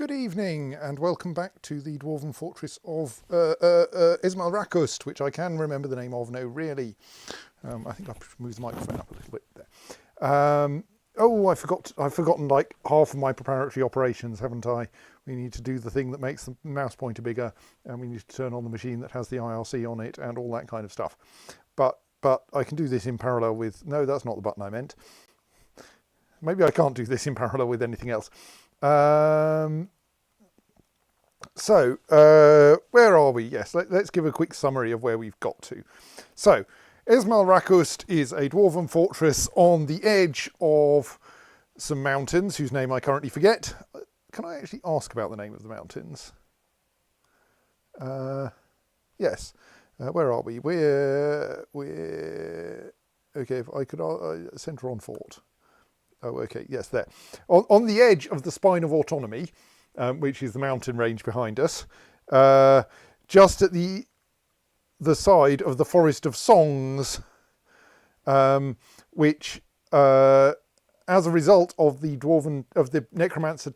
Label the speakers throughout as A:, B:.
A: Good evening and welcome back to the Dwarven Fortress of Esmulrakust, which I can remember the name of. No, really. I think I should move the microphone up a little bit there. I've forgotten like half of my preparatory operations, haven't I? We need to do the thing that makes the mouse pointer bigger, and we need to turn on the machine that has the IRC on it and all that kind of stuff. But I can do this in parallel with... No, that's not the button I meant. Maybe I can't do this in parallel with anything else. Where are we? Yes, let's give a quick summary of where we've got to. So, Esmulrakust is a dwarven fortress on the edge of some mountains whose name I currently forget. Can I actually ask about the name of the mountains? Yes. Where are we? We're okay. If I could centre on fort. Oh, okay. Yes, there. On the edge of the Spine of Autonomy, which is the mountain range behind us, just at the side of the Forest of Songs, which, as a result of the dwarven necromancer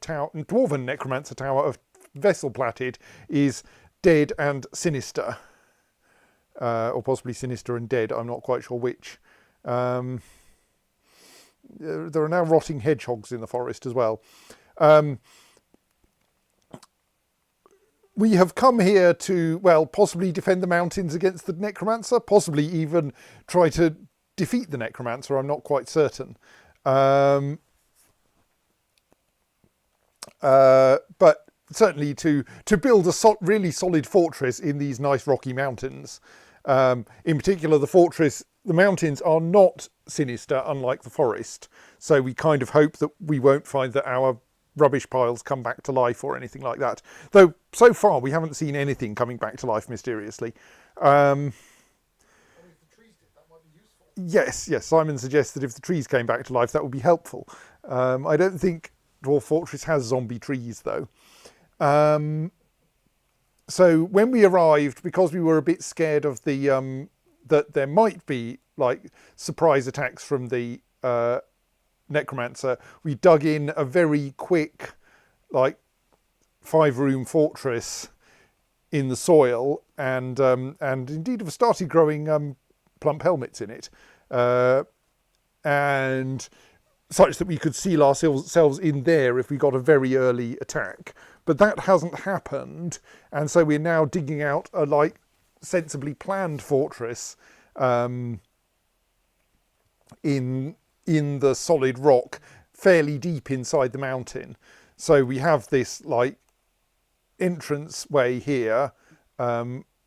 A: tower of Vessel Platted, is dead and sinister, or possibly sinister and dead. I'm not quite sure which. There are now rotting hedgehogs in the forest as well. We have come here to, well, possibly defend the mountains against the necromancer, possibly even try to defeat the necromancer. I'm not quite certain. But certainly to build a really solid fortress in these nice rocky mountains. In particular, the mountains are not sinister, unlike the forest. So we kind of hope that we won't find that our rubbish piles come back to life or anything like that. Though, so far, we haven't seen anything coming back to life mysteriously.
B: And if the trees did, that might be useful.
A: Yes, Simon suggests that if the trees came back to life, that would be helpful. I don't think Dwarf Fortress has zombie trees, though. So when we arrived, because we were a bit scared of the that there might be like surprise attacks from the necromancer, we dug in a very quick, like 5-room fortress in the soil, and indeed have started growing plump helmets in it, and such that we could seal ourselves in there if we got a very early attack. But that hasn't happened, and so we're now digging out a like sensibly planned fortress in the solid rock, fairly deep inside the mountain. So we have this like entrance way here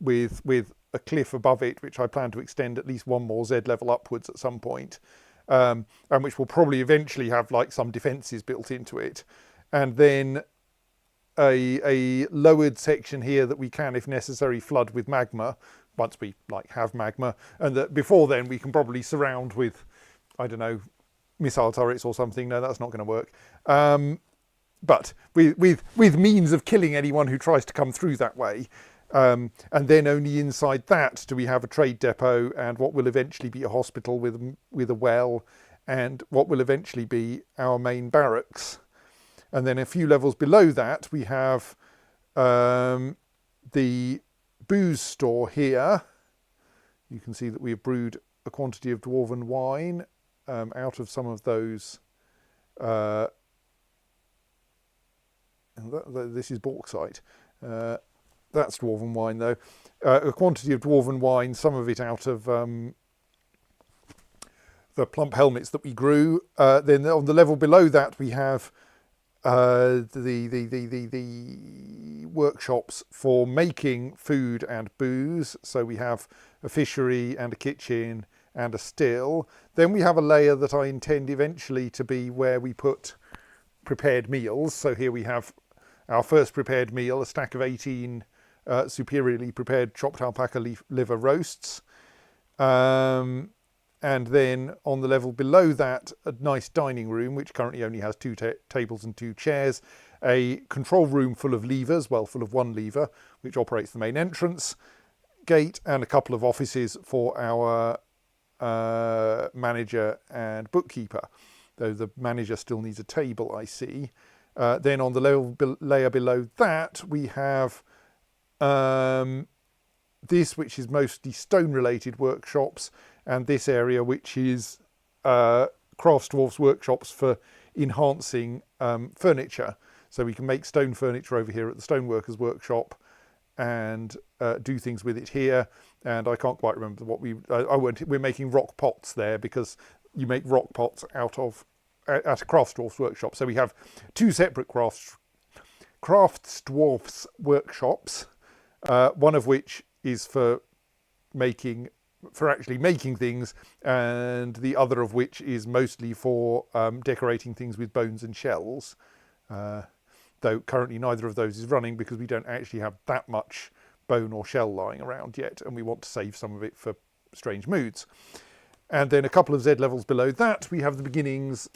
A: with a cliff above it, which I plan to extend at least one more Z level upwards at some point, and which will probably eventually have like some defences built into it, and then a lowered section here that we can, if necessary, flood with magma once we like have magma, and that before then we can probably surround with, I don't know, missile turrets or something. No, that's not going to work. But with means of killing anyone who tries to come through that way. And then only inside that do we have a trade depot and what will eventually be a hospital with a well, and what will eventually be our main barracks. And then a few levels below that we have the booze store here. You can see that we have brewed a quantity of dwarven wine out of some of those. This is bauxite. That's dwarven wine, though. A quantity of dwarven wine, some of it out of the plump helmets that we grew. Then on the level below that, we have the workshops for making food and booze. So we have a fishery and a kitchen and a still. Then we have a layer that I intend eventually to be where we put prepared meals. So here we have our first prepared meal, a stack of 18 superiorly prepared chopped alpaca liver roasts. And then on the level below that, a nice dining room, which currently only has 2 tables and 2 chairs, a control room full of levers, well, full of one lever, which operates the main entrance gate, and a couple of offices for our manager and bookkeeper, though the manager still needs a table, I see. Then on the layer below that, we have this, which is mostly stone-related workshops, and this area, which is Craft Dwarf's workshops for enhancing furniture. So we can make stone furniture over here at the Stoneworkers Workshop and do things with it here. And I can't quite remember what we're making rock pots there, because you make rock pots out of at a Craft Dwarf's workshop. So we have two separate Craft Dwarf's workshops, one of which is for actually making things, and the other of which is mostly for decorating things with bones and shells. Though currently neither of those is running because we don't actually have that much bone or shell lying around yet, and we want to save some of it for strange moods. And then a couple of Z levels below that, we have the beginnings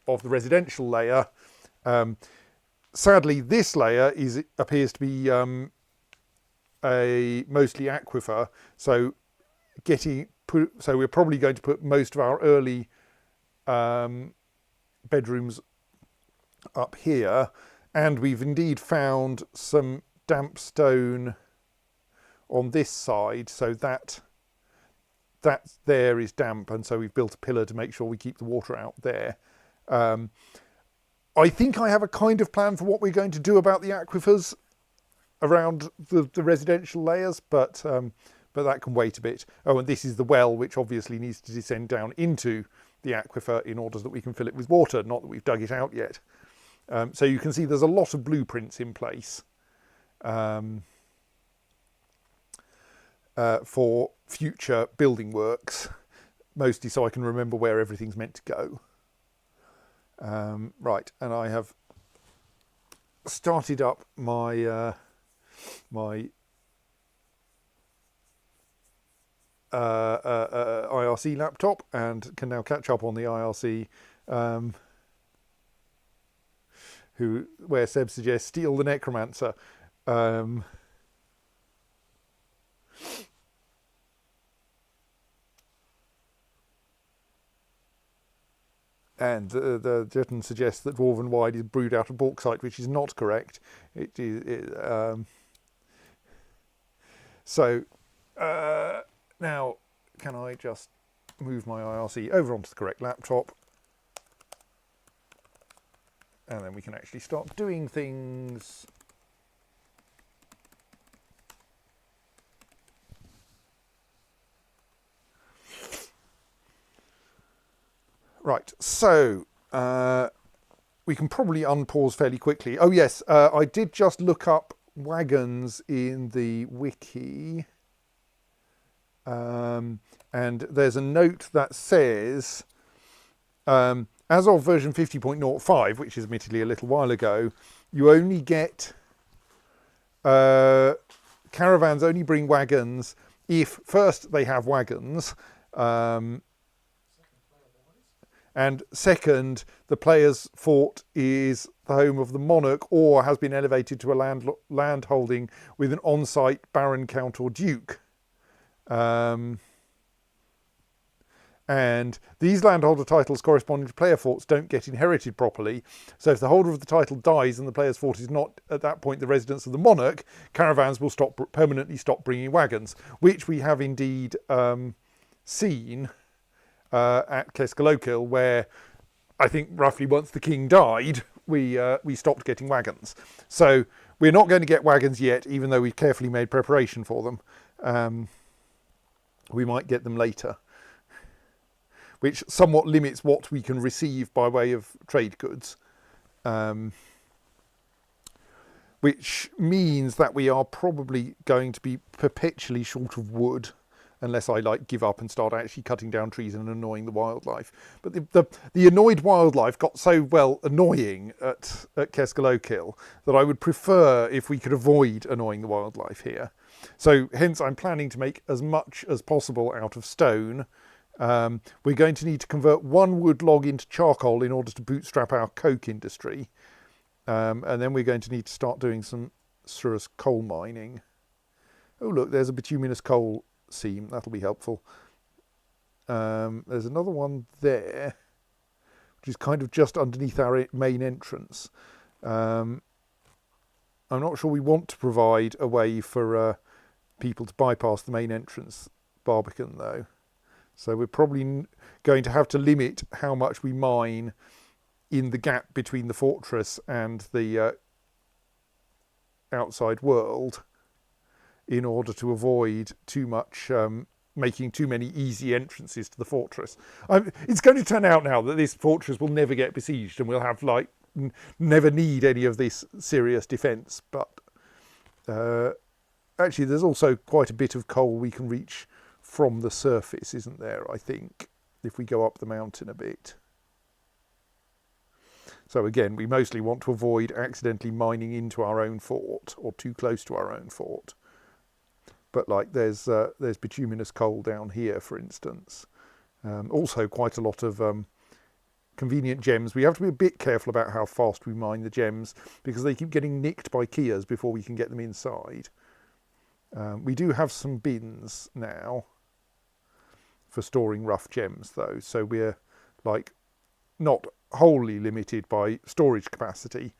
A: of the residential layer. Sadly, this layer appears to be a mostly aquifer, so we're probably going to put most of our early bedrooms up here, and we've indeed found some damp stone on this side, so that there is damp, and so we've built a pillar to make sure we keep the water out there. I think I have a kind of plan for what we're going to do about the aquifers around the residential layers, but that can wait a bit. Oh, and this is the well, which obviously needs to descend down into the aquifer in order that we can fill it with water, not that we've dug it out yet. So you can see there's a lot of blueprints in place for future building works, mostly so I can remember where everything's meant to go. Right, and I have started up my IRC laptop and can now catch up on the IRC, where Seb suggests steal the necromancer. And the Jetton suggests that Dwarven Wide is brewed out of bauxite, which is not correct. It is. So now, can I just move my IRC over onto the correct laptop? And then we can actually start doing things. Right, so we can probably unpause fairly quickly. Oh yes, I did just look up wagons in the wiki. And there's a note that says, as of version 50.05, which is admittedly a little while ago, you only get caravans only bring wagons if first they have wagons, and second, the player's fort is the home of the monarch or has been elevated to a land holding with an on-site baron, count or duke. And these landholder titles corresponding to player forts don't get inherited properly. So if the holder of the title dies and the player's fort is not at that point the residence of the monarch, caravans will permanently stop bringing wagons, which we have indeed seen at Keskalokil, where I think roughly once the king died, we stopped getting wagons. So we're not going to get wagons yet, even though we've carefully made preparation for them. We might get them later, which somewhat limits what we can receive by way of trade goods, which means that we are probably going to be perpetually short of wood, unless I give up and start actually cutting down trees and annoying the wildlife. But the annoyed wildlife got so annoying at Keskalokil that I would prefer if we could avoid annoying the wildlife here. So hence I'm planning to make as much as possible out of stone. We're going to need to convert one wood log into charcoal in order to bootstrap our coke industry. And then we're going to need to start doing some Surus coal mining. Oh look, there's a bituminous coal seam. That'll be helpful. There's another one there, which is kind of just underneath our main entrance. I'm not sure we want to provide a way for people to bypass the main entrance Barbican though. So we're probably going to have to limit how much we mine in the gap between the fortress and the outside world in order to avoid too much, making too many easy entrances to the fortress. It's going to turn out now that this fortress will never get besieged and we'll have like never need any of this serious defence. But actually there's also quite a bit of coal we can reach from the surface, isn't there, I think, if we go up the mountain a bit. So again, we mostly want to avoid accidentally mining into our own fort or too close to our own fort. But like there's bituminous coal down here, for instance. Also quite a lot of convenient gems. We have to be a bit careful about how fast we mine the gems because they keep getting nicked by Kias before we can get them inside. We do have some bins now for storing rough gems though, so we're like not wholly limited by storage capacity.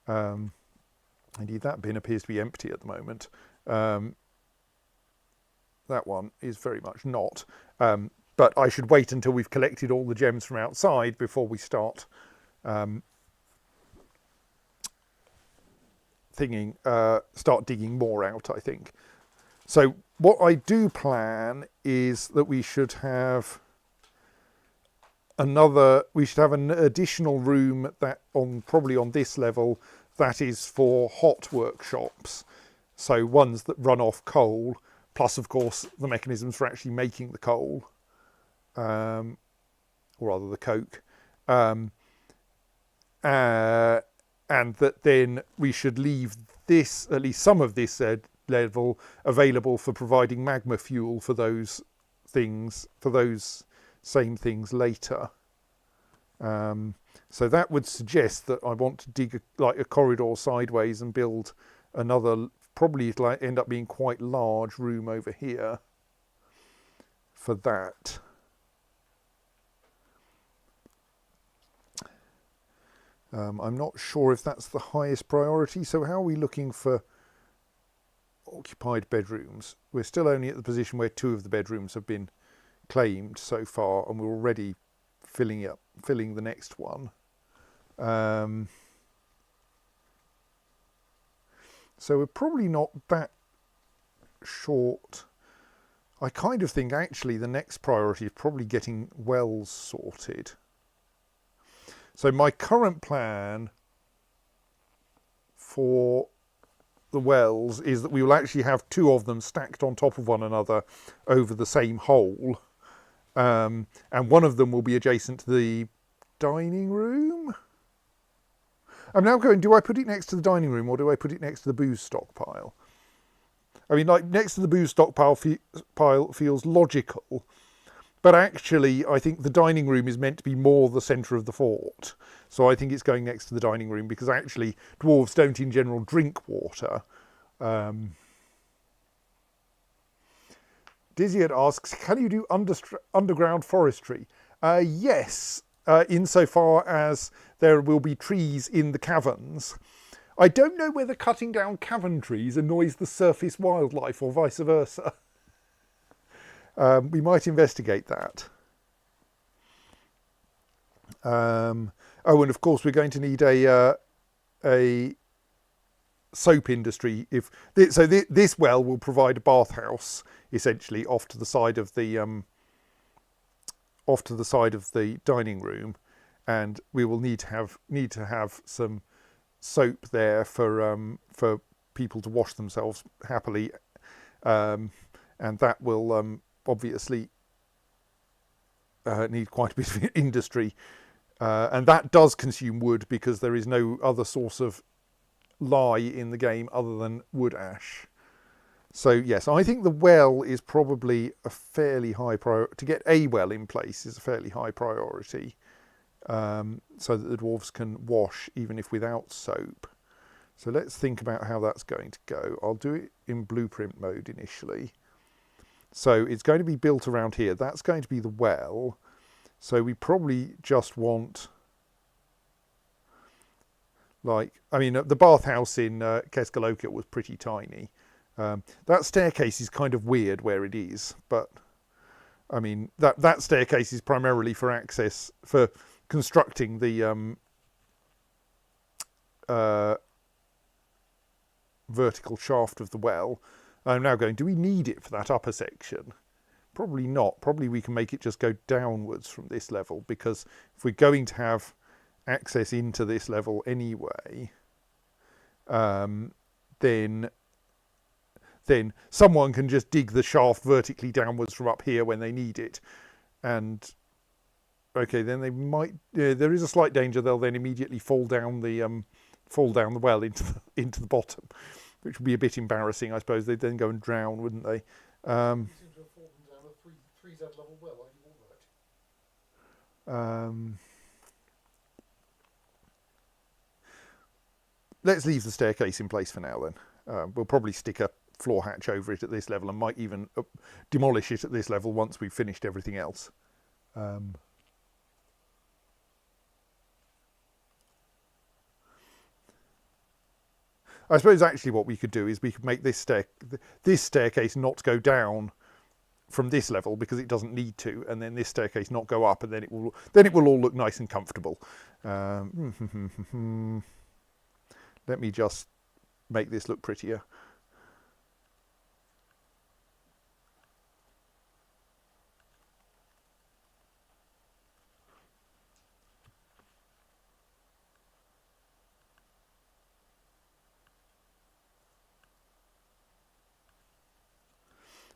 A: Indeed, that bin appears to be empty at the moment. That one is very much not. But I should wait until we've collected all the gems from outside before we start start digging more out, I think. So what I do plan is that we should have an additional room that probably on this level that is for hot workshops. So ones that run off coal, plus of course the mechanisms for actually making the coal, or rather the coke. And that then we should leave this, at least some of this level, available for providing magma fuel for those things, for those same things later. So that would suggest that I want to dig a corridor sideways and build another, probably it'll end up being quite large room over here for that. I'm not sure if that's the highest priority. So how are we looking for occupied bedrooms? We're still only at the position where 2 of the bedrooms have been claimed so far, and we're already filling the next one. So we're probably not that short. I kind of think actually the next priority is probably getting wells sorted. So my current plan for the wells is that we will actually have 2 of them stacked on top of one another over the same hole. And one of them will be adjacent to the dining room. I'm now going, do I put it next to the dining room or do I put it next to the booze stockpile? I mean, like next to the booze stockpile feels logical. But actually, I think the dining room is meant to be more the centre of the fort. So I think it's going next to the dining room because actually dwarves don't in general drink water. Diziad asks, can you do underground forestry? Yes, insofar as there will be trees in the caverns. I don't know whether cutting down cavern trees annoys the surface wildlife or vice versa. We might investigate that. Oh, and of course we're going to need a soap industry. This well will provide a bathhouse essentially off to the side of the dining room, and we will need to have some soap there for people to wash themselves happily, and that will obviously need quite a bit of industry, and that does consume wood because there is no other source of lye in the game other than wood ash. So yes, I think the well is probably a fairly high priority. To get a well in place is a fairly high priority, so that the dwarves can wash even if without soap. So let's think about how that's going to go. I'll do it in blueprint mode initially. So it's going to be built around here. That's going to be the well. So we probably just want, like, I mean, the bathhouse in Keskaloka was pretty tiny. That staircase is kind of weird where it is, but I mean, that staircase is primarily for access, for constructing the vertical shaft of the well. I'm now going, do we need it for that upper section? Probably not. Probably we can make it just go downwards from this level, because if we're going to have access into this level anyway, then someone can just dig the shaft vertically downwards from up here when they need it. And okay, then they might. There is a slight danger they'll then immediately fall down the well into the bottom, which would be a bit embarrassing, I suppose. They'd then go and drown, wouldn't they?
B: You seem to have fallen down a 3Z level well. Are you all right?
A: Let's leave the staircase in place for now then. We'll probably stick a floor hatch over it at this level and might even demolish it at this level once we've finished everything else. I suppose actually what we could do is we could make this staircase not go down from this level because it doesn't need to, and then this staircase not go up, and then it will all look nice and comfortable. Let me just make this look prettier.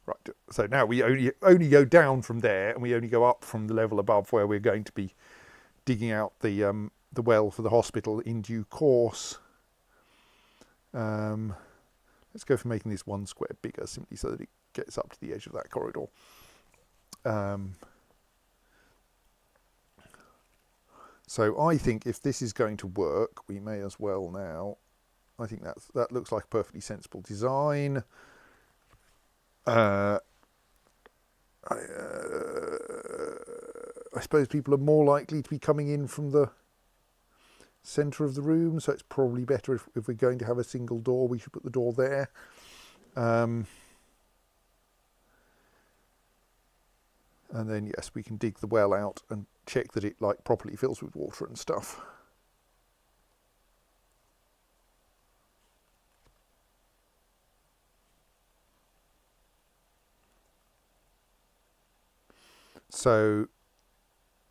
A: Right, so now we only go down from there, and we only go up from the level above where we're going to be digging out the well for the hospital in due course. Let's go for making this 1 square bigger, simply so that it gets up to the edge of that corridor. So I think if this is going to work, we may as well now. I think that looks like a perfectly sensible design. I suppose people are more likely to be coming in from the centre of the room, so it's probably better if we're going to have a single door, we should put the door there. And then yes, we can dig the well out and check that it like properly fills with water and stuff. So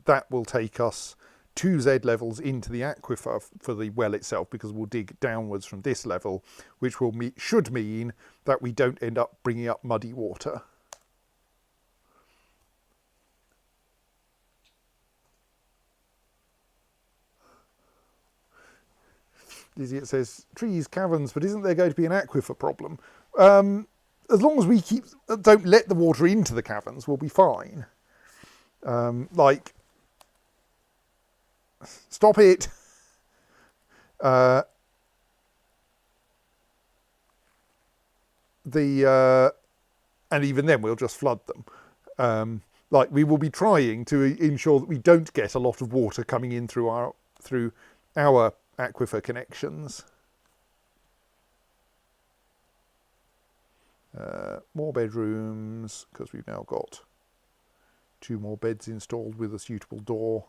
A: that will take us 2 Z levels into the aquifer for the well itself, because we'll dig downwards from this level, which should mean that we don't end up bringing up muddy water. Lizzie, it says trees, caverns, but isn't there going to be an aquifer problem? As long as we don't let the water into the caverns, we'll be fine. Like, stop it. And even then we'll just flood them. Like, we will be trying to ensure that we don't get a lot of water coming in through our aquifer connections. More bedrooms, because we've now got 2 more beds installed with a suitable door.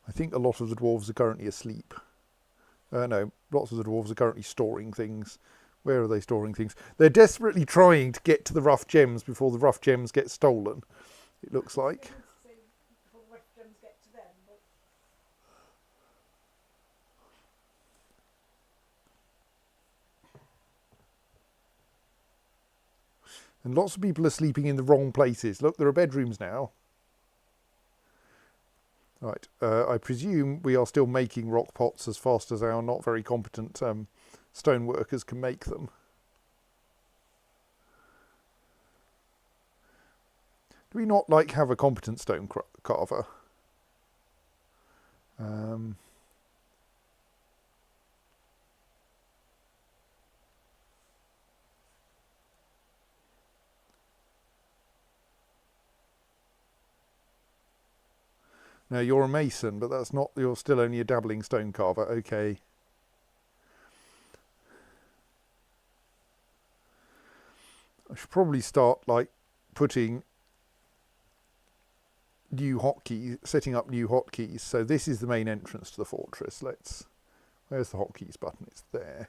A: I think a lot of the dwarves are currently asleep. No, lots of the dwarves are currently storing things. Where are they storing things? They're desperately trying to get to the rough gems before the rough gems get stolen, it looks like. And lots of people are sleeping in the wrong places. Look, there are bedrooms now. Right, I presume we are still making rock pots as fast as our not very competent stone workers can make them. Do we not like have a competent stone carver? No, you're a mason, but that's not. You're still only a dabbling stone carver. Okay. I should probably start like putting new hotkeys, setting up new hotkeys. So this is the main entrance to the fortress. Where's the hotkeys button? It's there.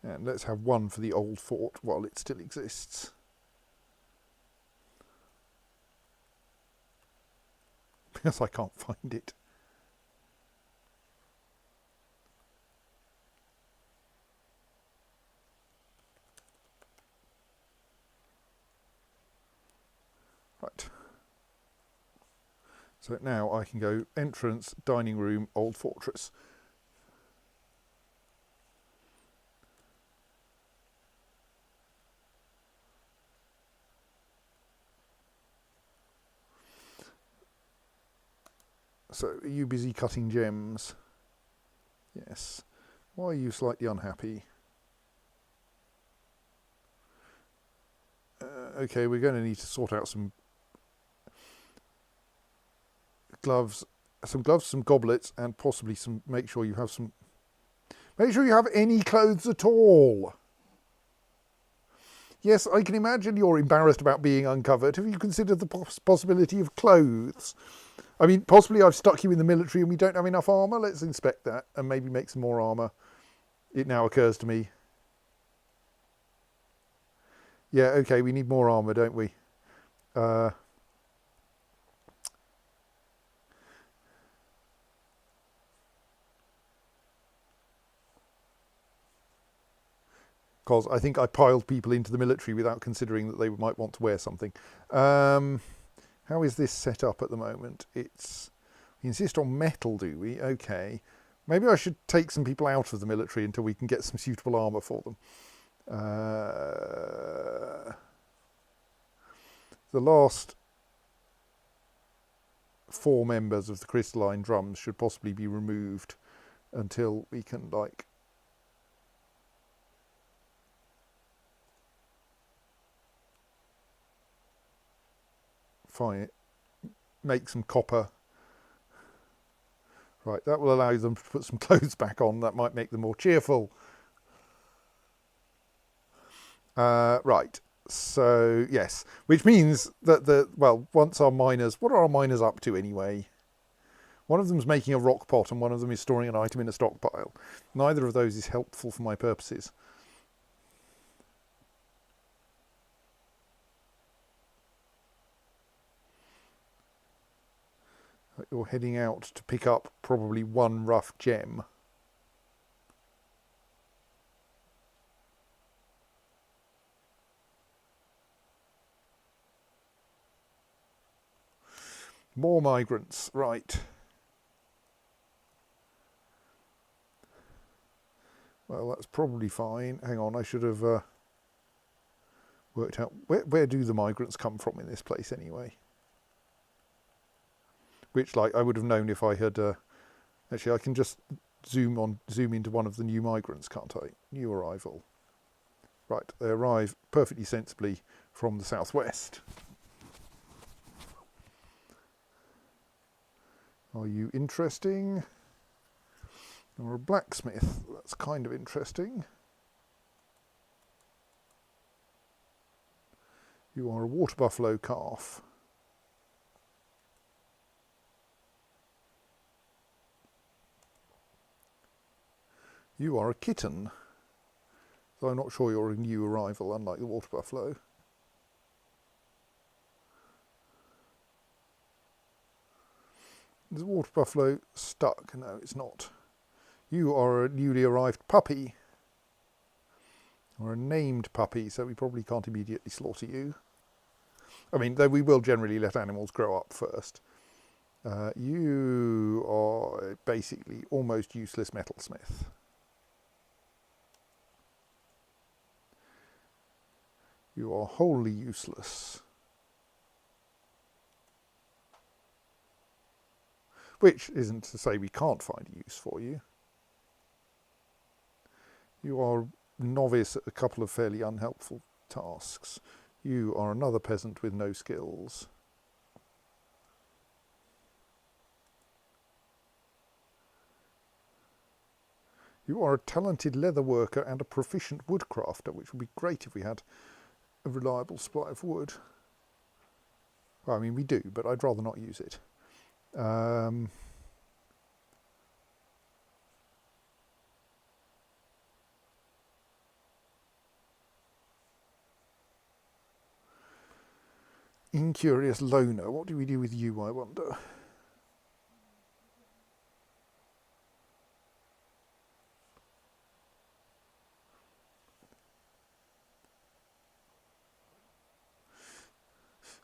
A: And let's have one for the old fort while it still exists. Because I can't find it. Right. So now I can go entrance, dining room, old fortress. So, are you busy cutting gems? Yes. Why are you slightly unhappy? Okay, we're going to need to sort out some gloves, some goblets, and possibly some. Make sure you have some. Make sure you have any clothes at all. Yes, I can imagine you're embarrassed about being uncovered. Have you considered the possibility of clothes? I mean, possibly I've stuck you in the military and we don't have enough armour. Let's inspect that and maybe make some more armour. It now occurs to me. Yeah, okay, we need more armour, don't we? Because I think I piled people into the military without considering that they might want to wear something. How is this set up at the moment? We insist on metal, do we? Okay. Maybe I should take some people out of the military until we can get some suitable armour for them. The last 4 members of the crystalline drums should possibly be removed until we can, like, make some copper. Right, that will allow them to put some clothes back on. That might make them more cheerful. Right, so yes, which means that once our miners, what are our miners up to anyway? One of them's making a rock pot and one of them is storing an item in a stockpile. Neither of those is helpful for my purposes. You're heading out to pick up probably 1 rough gem. More migrants, right. Well, that's probably fine. Hang on, I should have worked out where do the migrants come from in this place anyway? Which, like, I would have known if I had. Actually, I can just zoom into one of the new migrants, can't I? New arrival. Right, they arrive perfectly sensibly from the southwest. Are you interesting? You're a blacksmith. That's kind of interesting. You are a water buffalo calf. You are a kitten. So I'm not sure you're a new arrival, unlike the water buffalo. Is the water buffalo stuck? No, it's not. You are a newly arrived puppy. Or a named puppy, so we probably can't immediately slaughter you. I mean, though we will generally let animals grow up first. You are basically almost useless metalsmith. You are wholly useless. Which isn't to say we can't find a use for you. You are novice at a couple of fairly unhelpful tasks. You are another peasant with no skills. You are a talented leather worker and a proficient woodcrafter, which would be great if we had a reliable supply of wood. Well, I mean, we do, but I'd rather not use it. Incurious loner. What do we do with you, I wonder?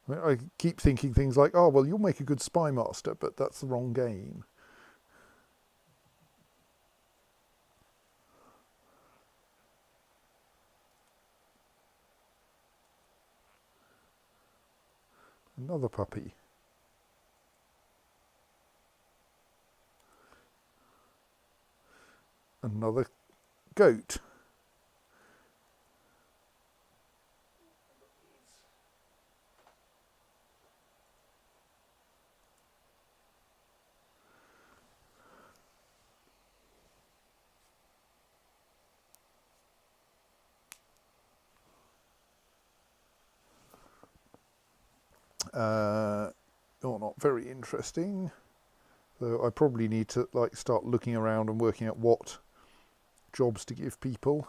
A: I keep thinking things like, oh, well, you'll make a good spy master, but that's the wrong game. Another puppy. Another goat. You're not very interesting. So I probably need to start looking around and working out what jobs to give people,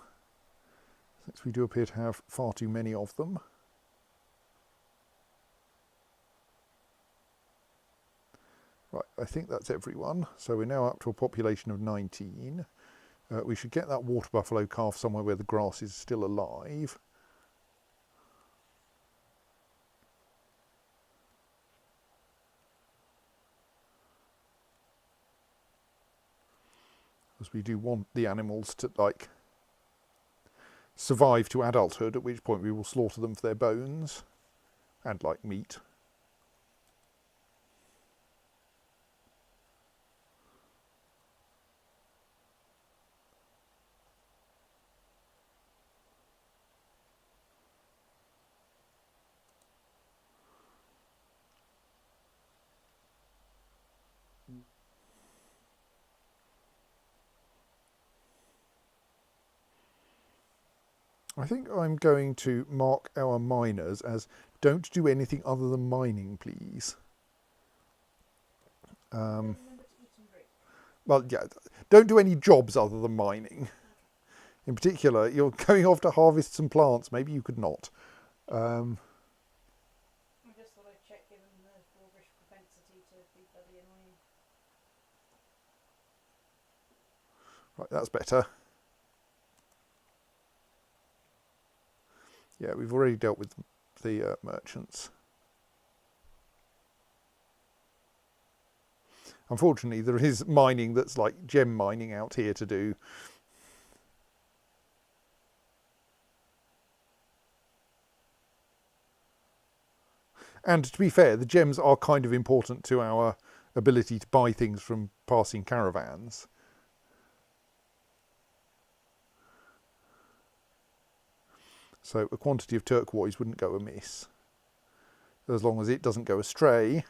A: since we do appear to have far too many of them. Right, I think that's everyone. So we're now up to a population of 19. We should get that water buffalo calf somewhere where the grass is still alive. Because we do want the animals to survive to adulthood, at which point we will slaughter them for their bones and meat. I think I'm going to mark our miners as don't do anything other than mining, please. Well, yeah, don't do any jobs other than mining. In particular, you're going off to harvest some plants. Maybe you could not.
C: I just thought I'd check given the dwarvish propensity to be bloody annoying.
A: Right, that's better. Yeah, we've already dealt with the merchants. Unfortunately, there is mining that's gem mining out here to do. And to be fair, the gems are kind of important to our ability to buy things from passing caravans. So a quantity of turquoise wouldn't go amiss, as long as it doesn't go astray.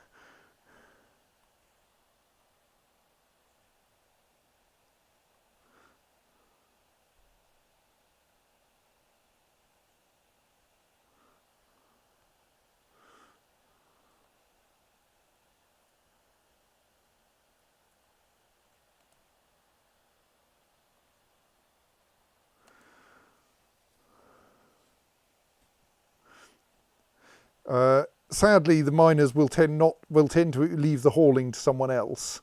A: Sadly, the miners will tend to leave the hauling to someone else.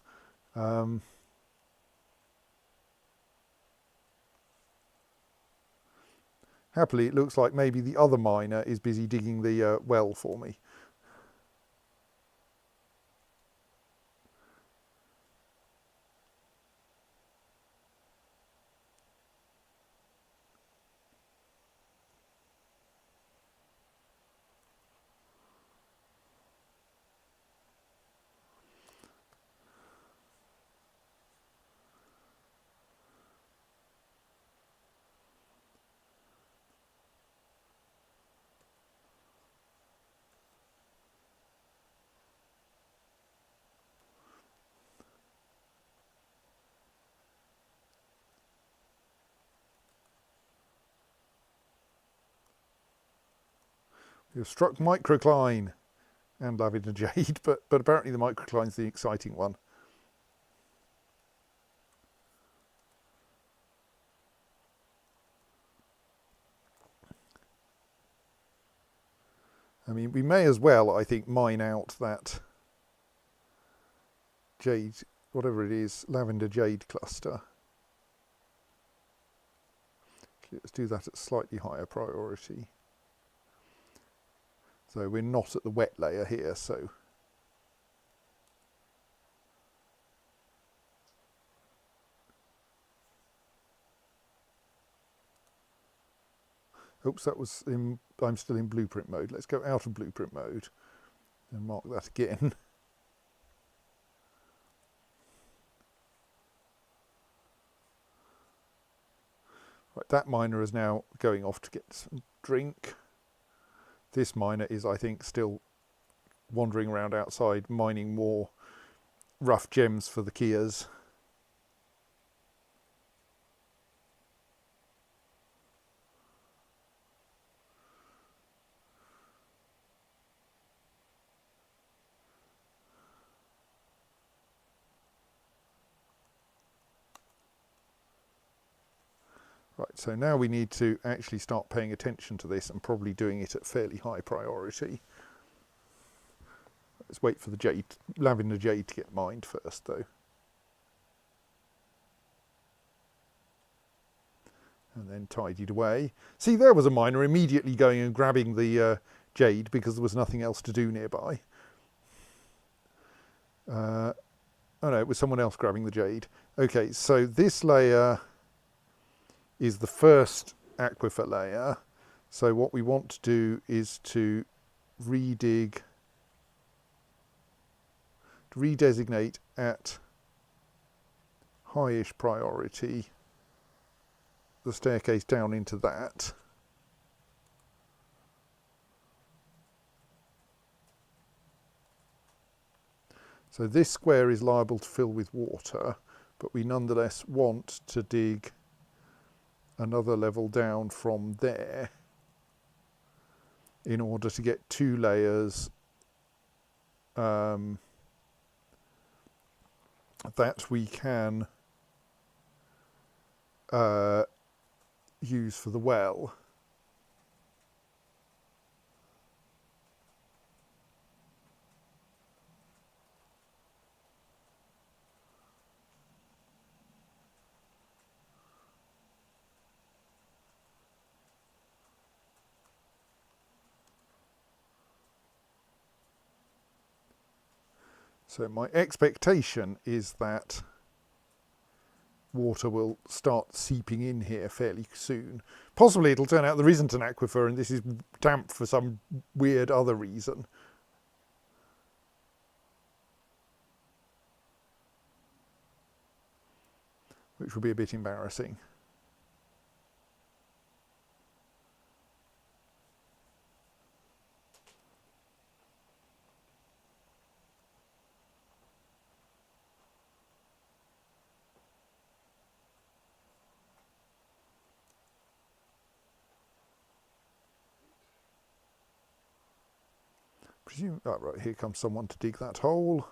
A: Happily, it looks like maybe the other miner is busy digging the well for me. We've struck microcline and lavender jade, but apparently the microcline's the exciting one. I mean, we may as well, I think, mine out that jade, whatever it is, lavender jade cluster. Okay, let's do that at slightly higher priority. So we're not at the wet layer here, so oops, that was in, I'm still in blueprint mode. Let's go out of blueprint mode and mark that again. Right, that miner is now going off to get some drink. This miner is, I think, still wandering around outside, mining more rough gems for the Kias. Right, so now we need to actually start paying attention to this and probably doing it at fairly high priority. Let's wait for the jade, lavender jade to get mined first though. And then tidied away. See, there was a miner immediately going and grabbing the jade because there was nothing else to do nearby. Oh no, it was someone else grabbing the jade. Okay, so this layer is the first aquifer layer. So what we want to do is to redesignate at highish priority the staircase down into that. So this square is liable to fill with water, but we nonetheless want to dig another level down from there in order to get 2 layers that we can use for the well. So my expectation is that water will start seeping in here fairly soon. Possibly it'll turn out there isn't an aquifer and this is damp for some weird other reason. Which would be a bit embarrassing. Presume, oh, right, here comes someone to dig that hole.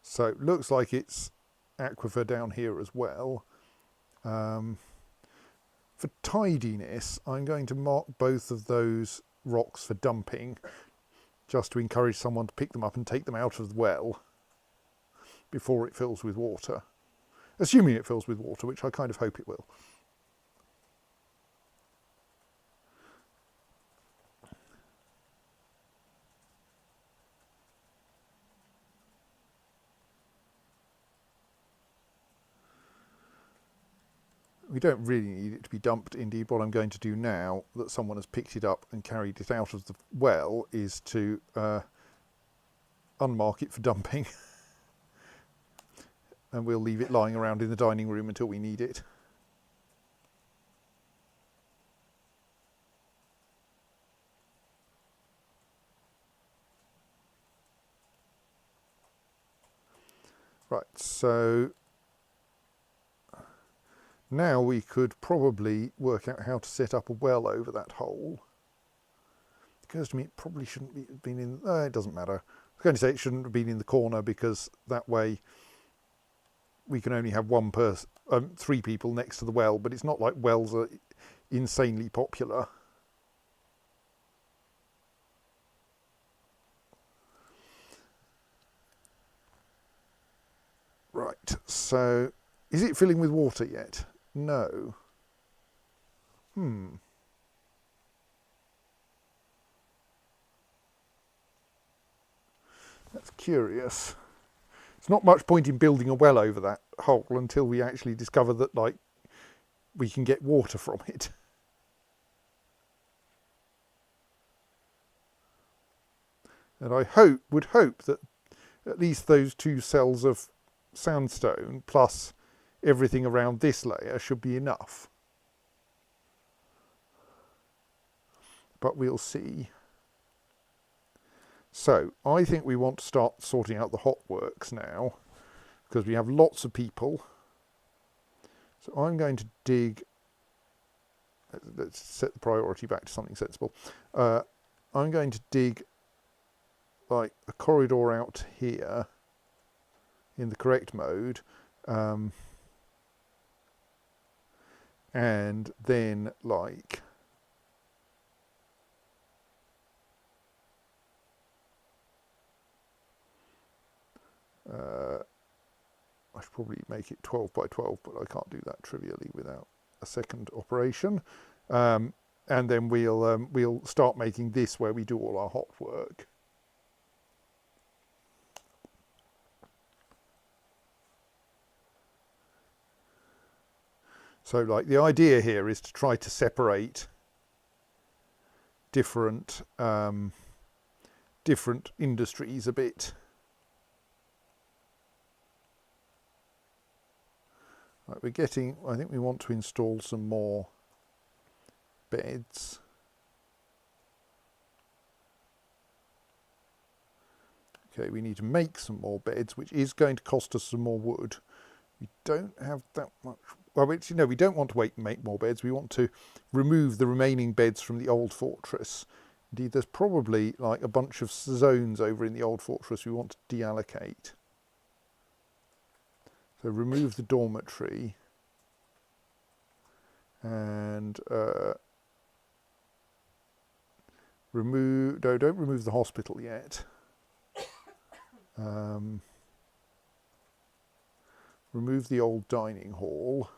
A: So it looks like it's aquifer down here as well. For tidiness, I'm going to mark both of those rocks for dumping just to encourage someone to pick them up and take them out of the well before it fills with water. Assuming it fills with water, which I kind of hope it will. We don't really need it to be dumped. Indeed, what I'm going to do now that someone has picked it up and carried it out of the well is to unmark it for dumping. And we'll leave it lying around in the dining room until we need it. Right, so now we could probably work out how to set up a well over that hole. It occurs to me it probably shouldn't be been in. It doesn't matter. I was going to say it shouldn't have been in the corner because that way we can only have one person, 3 people next to the well. But it's not like wells are insanely popular. Right. So, is it filling with water yet? No. That's curious. It's not much point in building a well over that hole until we actually discover that, like, we can get water from it. And I would hope that at least those 2 cells of sandstone plus everything around this layer should be enough. But we'll see. So I think we want to start sorting out the hot works now because we have lots of people. So I'm going to dig. Let's set the priority back to something sensible. I'm going to dig like a corridor out here in the correct mode, and then like I should probably make it 12 by 12, but I can't do that trivially without a second operation. And then we'll start making this where we do all our hot work. So like the idea here is to try to separate different different industries a bit. Right, we're getting, I think we want to install some more beds. Okay, we need to make some more beds, which is going to cost us some more wood. We don't have that much. Well, we don't want to make more beds. We want to remove the remaining beds from the old fortress. Indeed, there's probably like a bunch of zones over in the old fortress we want to deallocate. So remove the dormitory and don't remove the hospital yet. Remove the old dining hall.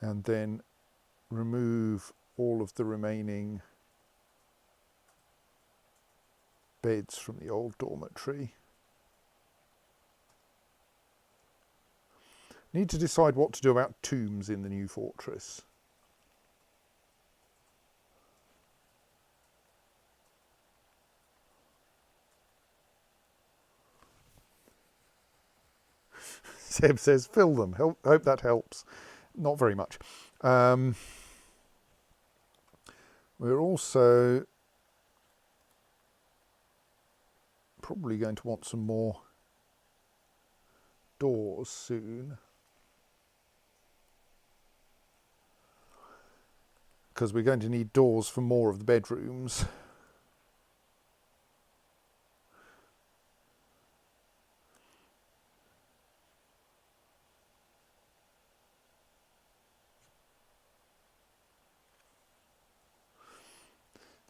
A: And then remove all of the remaining beds from the old dormitory. Need to decide what to do about tombs in the new fortress. Seb says, fill them. Hope that helps. Not very much. We're also probably going to want some more doors soon, because we're going to need doors for more of the bedrooms.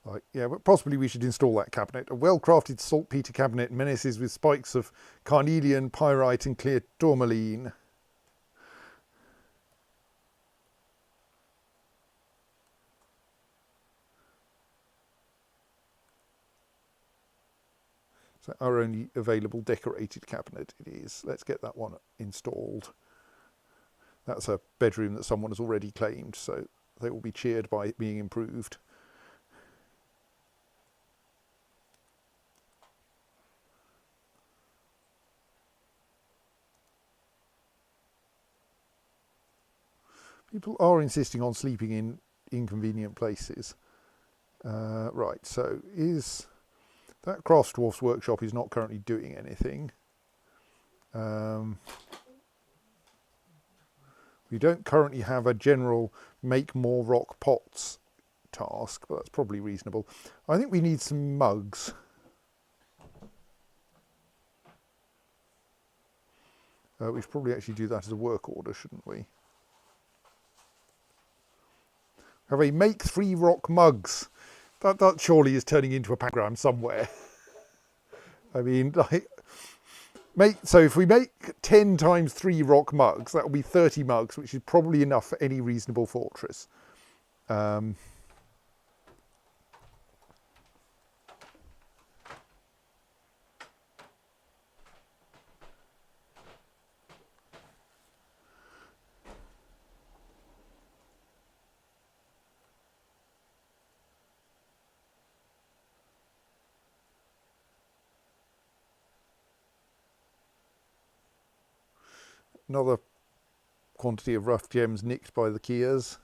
A: Like, yeah, but possibly we should install that cabinet. A well-crafted saltpeter cabinet menaces with spikes of carnelian, pyrite and clear tourmaline. So our only available decorated cabinet it is. Let's get that one installed. That's a bedroom that someone has already claimed, so they will be cheered by it being improved. People are insisting on sleeping in inconvenient places. Right, so is that Craft Dwarf's workshop is not currently doing anything. We don't currently have a general make more rock pots task, but that's probably reasonable. I think we need some mugs. We should probably actually do that as a work order, shouldn't we? Have a make 3 rock mugs. That surely is turning into a program somewhere. I mean, like, so if we make 10 times 3 rock mugs, that will be 30 mugs, which is probably enough for any reasonable fortress. Another quantity of rough gems nicked by the Kias.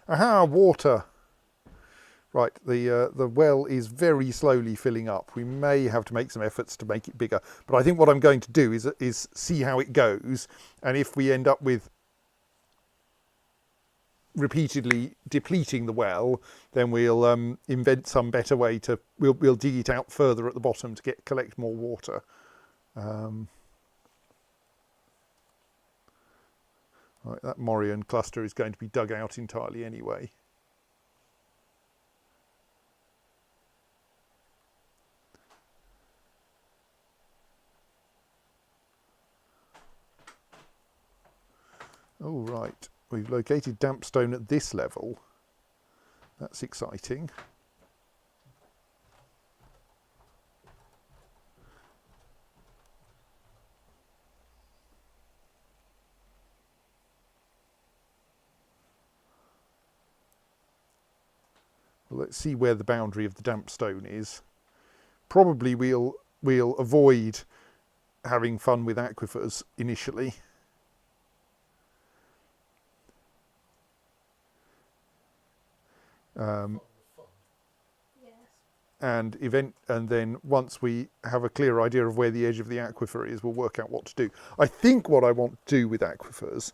A: Aha, water. Right, the well is very slowly filling up. We may have to make some efforts to make it bigger, but I think what I'm going to do is see how it goes, and if we end up with repeatedly depleting the well, then we'll invent some better way to we'll dig it out further at the bottom to collect more water. Right, that Morion cluster is going to be dug out entirely anyway. Oh right, we've located damp stone at this level. That's exciting. Well, let's see where the boundary of the damp stone is. Probably we'll avoid having fun with aquifers initially.
C: Yes.
A: And then once we have a clear idea of where the edge of the aquifer is, we'll work out what to do. I think what I want to do with aquifers,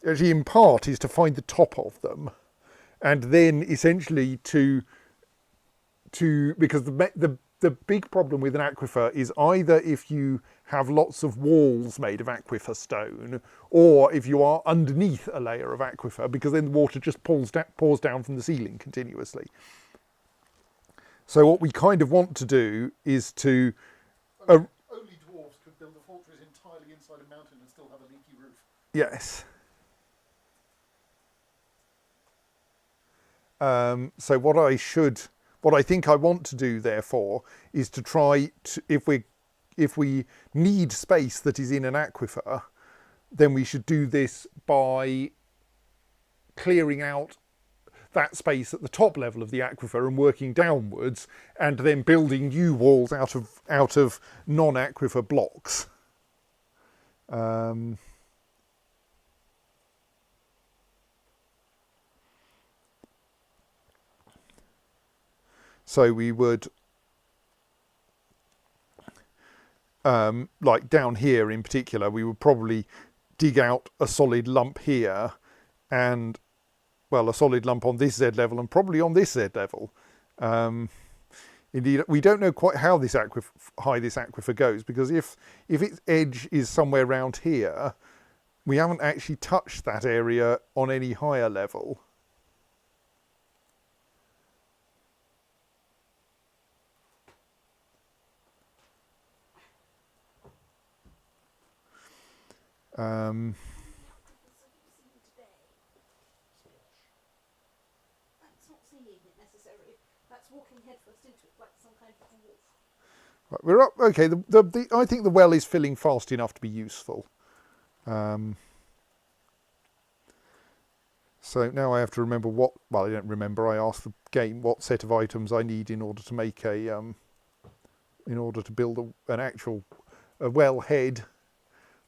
A: actually in part, is to find the top of them, and then essentially to because the big problem with an aquifer is either if you have lots of walls made of aquifer stone, or if you are underneath a layer of aquifer, because then the water just pours down from the ceiling continuously. So what we kind of want to do is to...
B: Only dwarves could build a fortress entirely inside a mountain and still have a leaky roof.
A: Yes. So what I think I want to do, therefore, is to try to, if we need space that is in an aquifer, then we should do this by clearing out that space at the top level of the aquifer and working downwards, and then building new walls out of non-aquifer blocks. So we would, like down here in particular, we would probably dig out a solid lump here and, well, a solid lump on this Z level and probably on this Z level. Indeed, we don't know quite how this high this aquifer goes, because if its edge is somewhere around here, we haven't actually touched that area on any higher level. Um,
C: That's not seeing it necessarily. That's walking headfirst into it like some kind of wolf.
A: right, we're up. Okay, I think the well is filling fast enough to be useful. So now I have to remember what. Well, I don't remember. I asked the game what set of items I need in order to make in order to build an actual well head,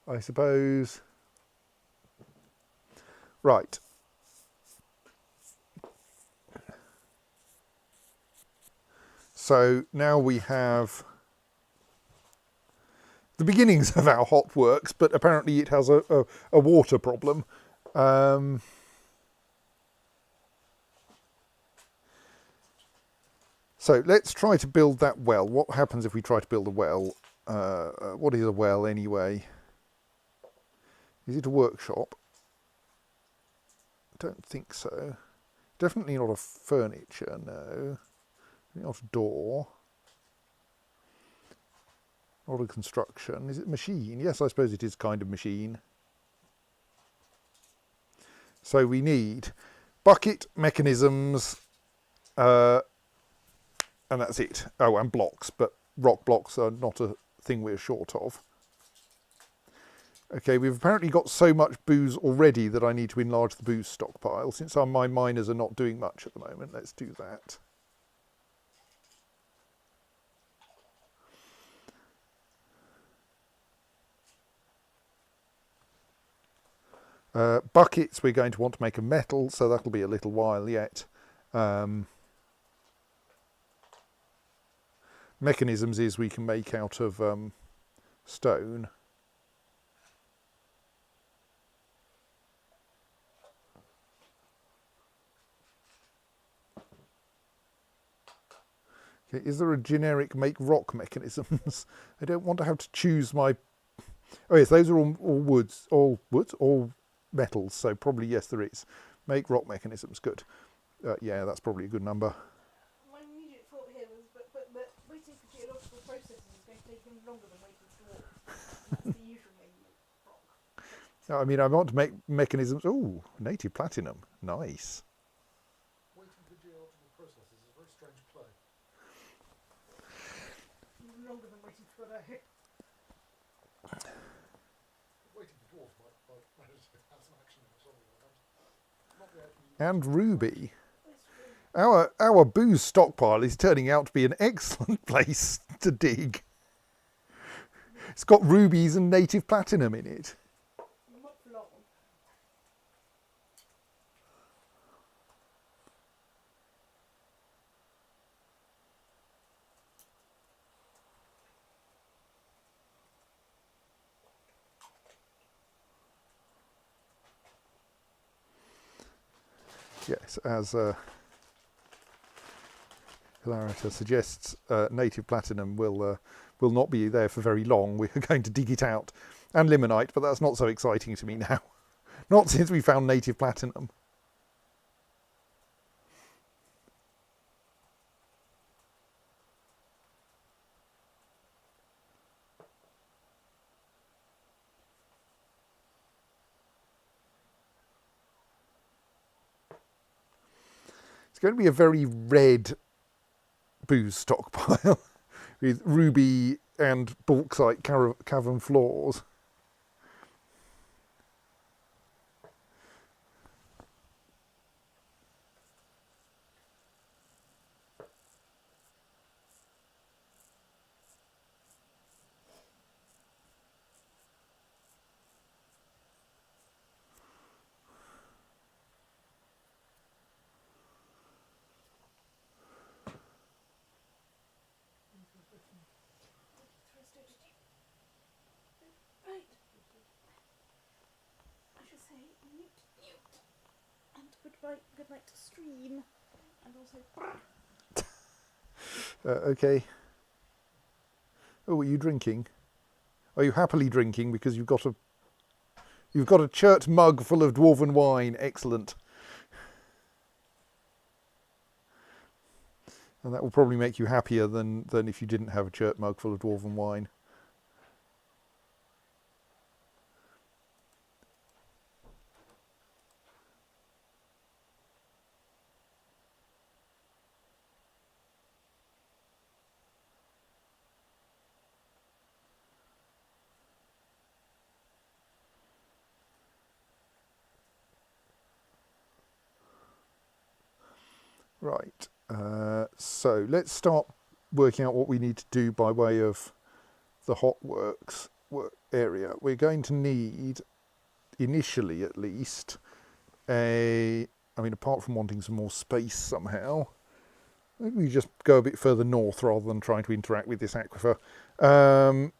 A: I suppose. Right. So now we have the beginnings of our hot works, but apparently it has a water problem. So let's try to build that well. What happens if we try to build a well? What is a well anyway? Is it a workshop? I don't think so. Definitely not a furniture, no. Not a door. Not a construction. Is it machine? Yes, I suppose it is kind of machine. So we need bucket, mechanisms, and that's it. Oh, and blocks, but rock blocks are not a thing we're short of. Okay, we've apparently got so much booze already that I need to enlarge the booze stockpile. Since my miners are not doing much at the moment, let's do that. Buckets, we're going to want to make a metal, so that'll be a little while yet. Mechanisms is we can make out of stone. Okay, is there a generic make rock mechanisms? I don't want to have to choose my... Oh yes, those are all woods, all metals, so probably yes there is. Make rock mechanisms, good. Yeah, that's probably a good number.
C: My immediate thought here was, but waiting for geological processes is going to take even longer than waiting for dwarves. That's the usual way you rock.
A: I mean, I want to make mechanisms... Ooh, native platinum, nice.
B: Waiting for geological processes is a very strange play.
C: Even longer than waiting for Godot.
B: Waiting for dwarves might have some action in it, something like that. Not the actual...
A: And ruby. Our booze stockpile is turning out to be an excellent place to dig. It's got rubies and native platinum in it.
C: Not for long.
A: Yes, as Hilarita suggests, native platinum will not be there for very long. We're going to dig it out. And limonite, but that's not so exciting to me now. Not since we found native platinum. It's going to be a very red booze stockpile with ruby and bauxite cavern floors.
C: Right. I should say mute. And goodbye, good night to stream. And also...
A: Okay. Oh, are you drinking? Are you happily drinking because you've got a chert mug full of dwarven wine? Excellent. And that will probably make you happier than if you didn't have a chert mug full of dwarven wine. Right. So let's start working out what we need to do by way of the hot works work area. We're going to need, initially at least, apart from wanting some more space somehow, maybe we just go a bit further north rather than trying to interact with this aquifer. We're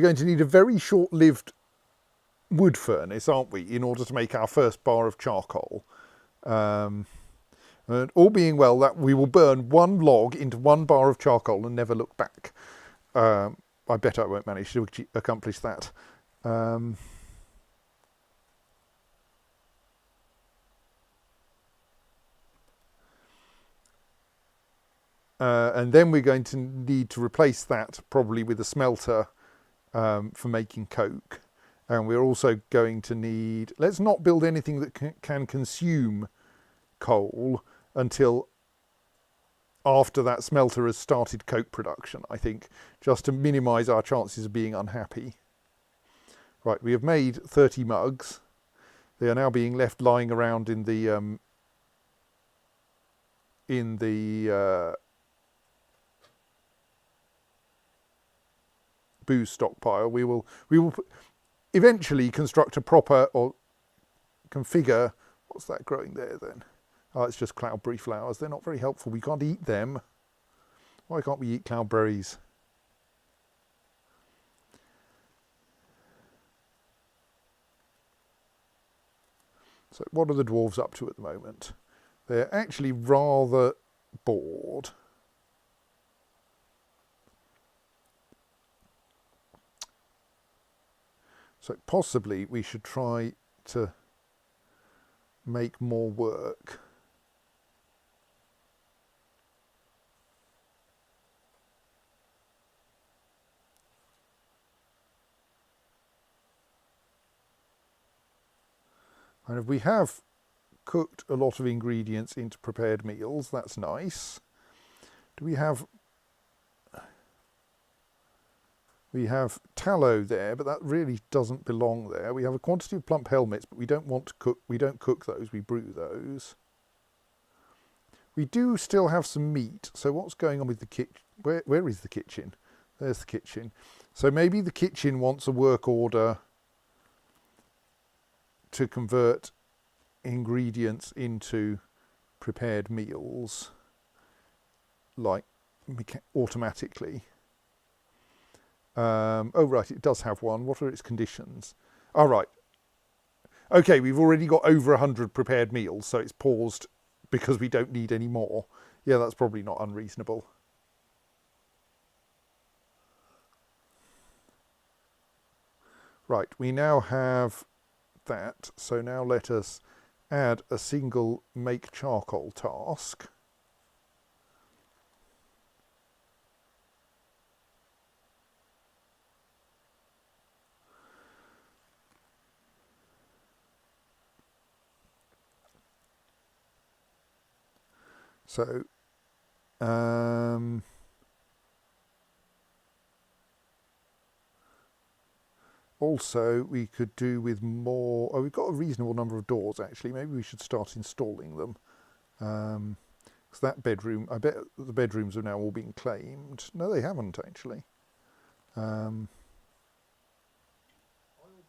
A: going to need a very short-lived wood furnace, aren't we, in order to make our first bar of charcoal. And all being well, that we will burn one log into one bar of charcoal and never look back. I bet I won't manage to accomplish that. And then we're going to need to replace that probably with a smelter for making coke. And we're also going to need, let's not build anything that can consume coal until after that smelter has started coke production, I think, just to minimise our chances of being unhappy. Right, we have made 30 mugs. They are now being left lying around in the booze stockpile. We will eventually construct a proper, or configure, what's that growing there then? Oh, it's just cloudberry flowers. They're not very helpful. We can't eat them. Why can't we eat cloudberries? So what are the dwarves up to at the moment? They're actually rather bored. So possibly we should try to make more work. And if we have cooked a lot of ingredients into prepared meals, that's nice. Do we have tallow there, but that really doesn't belong there. We have a quantity of plump helmets, but we don't cook those, we brew those. We do still have some meat, so what's going on with the kitchen? Where is the kitchen? There's the kitchen. So maybe the kitchen wants a work order to convert ingredients into prepared meals, like automatically. Oh right, it does have one. What are its conditions? All right. Okay, we've already got over 100 prepared meals, so it's paused because we don't need any more. Yeah, that's probably not unreasonable. Right, we now have that, so now let us add a single make charcoal task. So also we could do with more. Oh, we've got a reasonable number of doors actually. Maybe we should start installing them. Because that bedroom, I bet the bedrooms have now all been claimed. No, they haven't actually.
B: Are your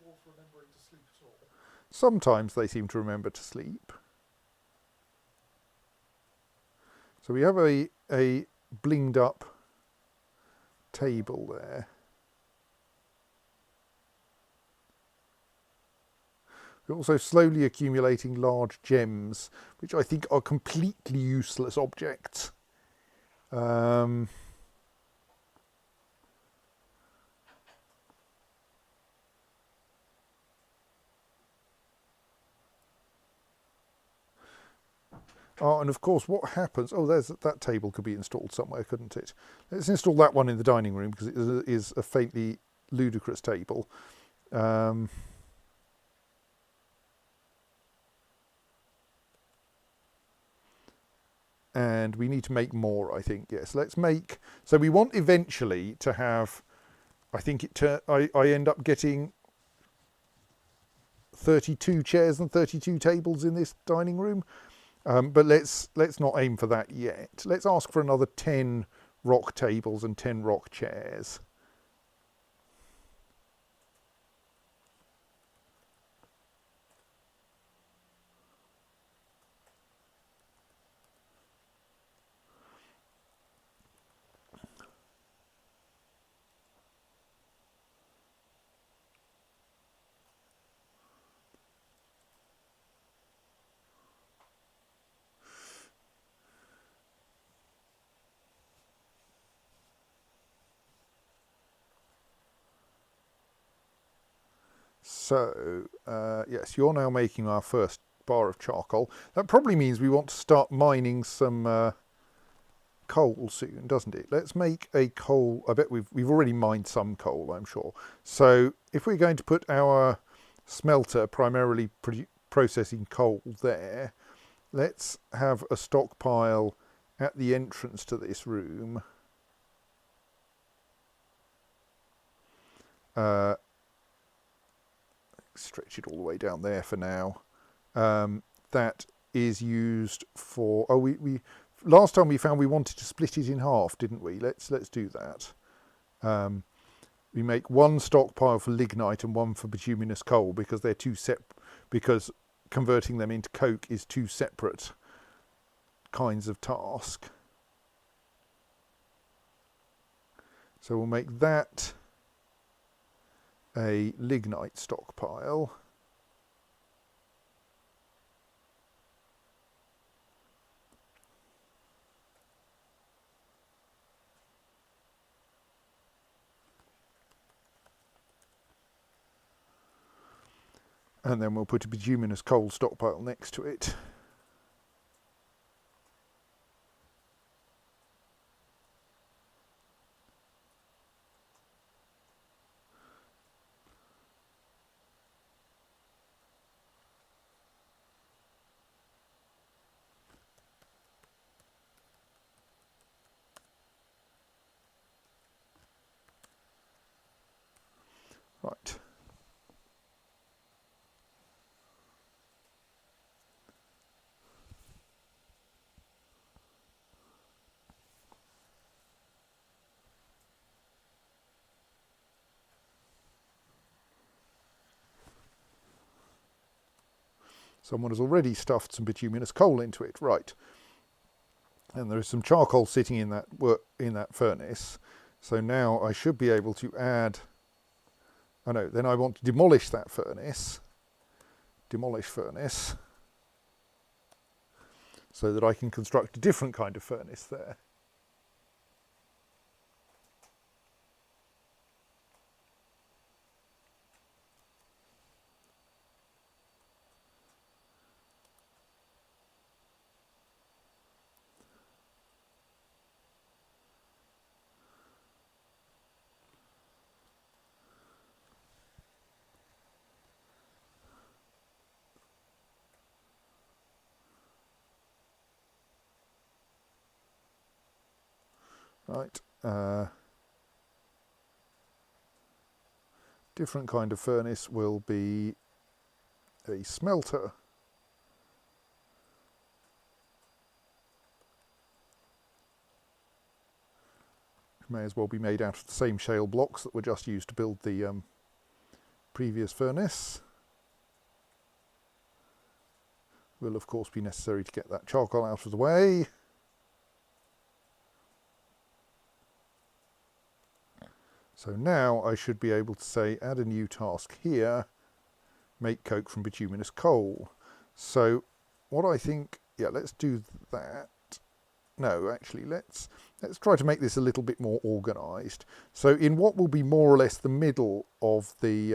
B: dwarf remembering to sleep at all?
A: Sometimes they seem to remember to sleep. So we have a blinged up table there. We're also slowly accumulating large gems, which I think are completely useless objects. Oh, and of course, what happens? Oh, that table could be installed somewhere, couldn't it? Let's install that one in the dining room because it is a faintly ludicrous table. And we need to make more, I think. Yes, let's make. So we want eventually to have. I think I end up getting 32 chairs and 32 tables in this dining room. But let's not aim for that yet. Let's ask for another 10 rock tables and 10 rock chairs. So, yes, you're now making our first bar of charcoal. That probably means we want to start mining some coal soon, doesn't it? Let's make a coal. I bet we've already mined some coal, I'm sure. So if we're going to put our smelter primarily processing coal there, let's have a stockpile at the entrance to this room. Stretch it all the way down there for now. That is used for. Oh, we last time we found we wanted to split it in half, didn't we? Let's do that. We make one stockpile for lignite and one for bituminous coal because they're because converting them into coke is two separate kinds of task. So we'll make that a lignite stockpile. And then we'll put a bituminous coal stockpile next to it. Right. Someone has already stuffed some bituminous coal into it, right? And there is some charcoal sitting in that furnace. So now I should be able to add. Oh no, then I want to demolish that furnace. Demolish furnace. So that I can construct a different kind of furnace there. Right. Different kind of furnace will be a smelter. May as well be made out of the same shale blocks that were just used to build the previous furnace. Will of course be necessary to get that charcoal out of the way. So now I should be able to say add a new task here make coke from bituminous coal. So what I think, yeah, let's do that. No, actually, let's try to make this a little bit more organised. So in what will be more or less the middle of the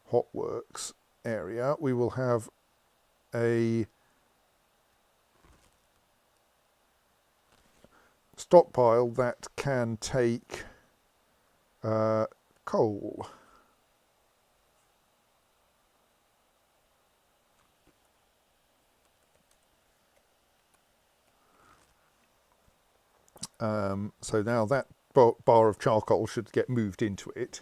A: hot works area, we will have a stockpile that can take coal. So now that bar of charcoal should get moved into it.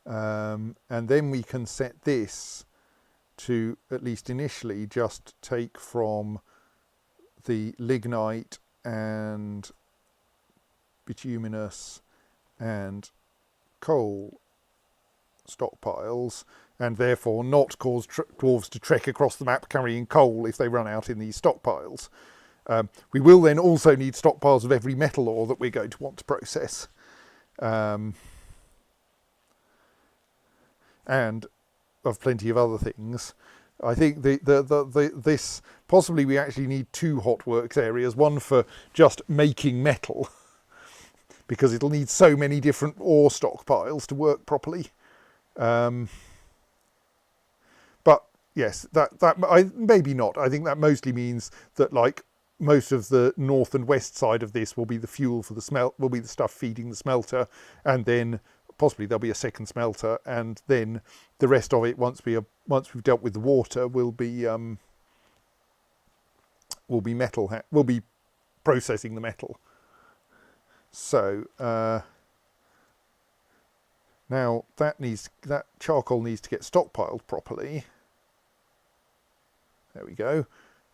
A: And then we can set this to, at least initially, just take from the lignite and bituminous and coal stockpiles, and therefore not cause dwarves to trek across the map carrying coal if they run out in these stockpiles. We will then also need stockpiles of every metal ore that we're going to want to process. And of plenty of other things. I think this possibly we actually need two hot works areas, one for just making metal, because it'll need so many different ore stockpiles to work properly. But yes, that maybe not. I think that mostly means that like most of the north and west side of this will be the fuel for the will be the stuff feeding the smelter, and then possibly there'll be a second smelter, and then the rest of it, once we've dealt with the water, will be metal. We'll be processing the metal. So now that charcoal needs to get stockpiled properly. There we go.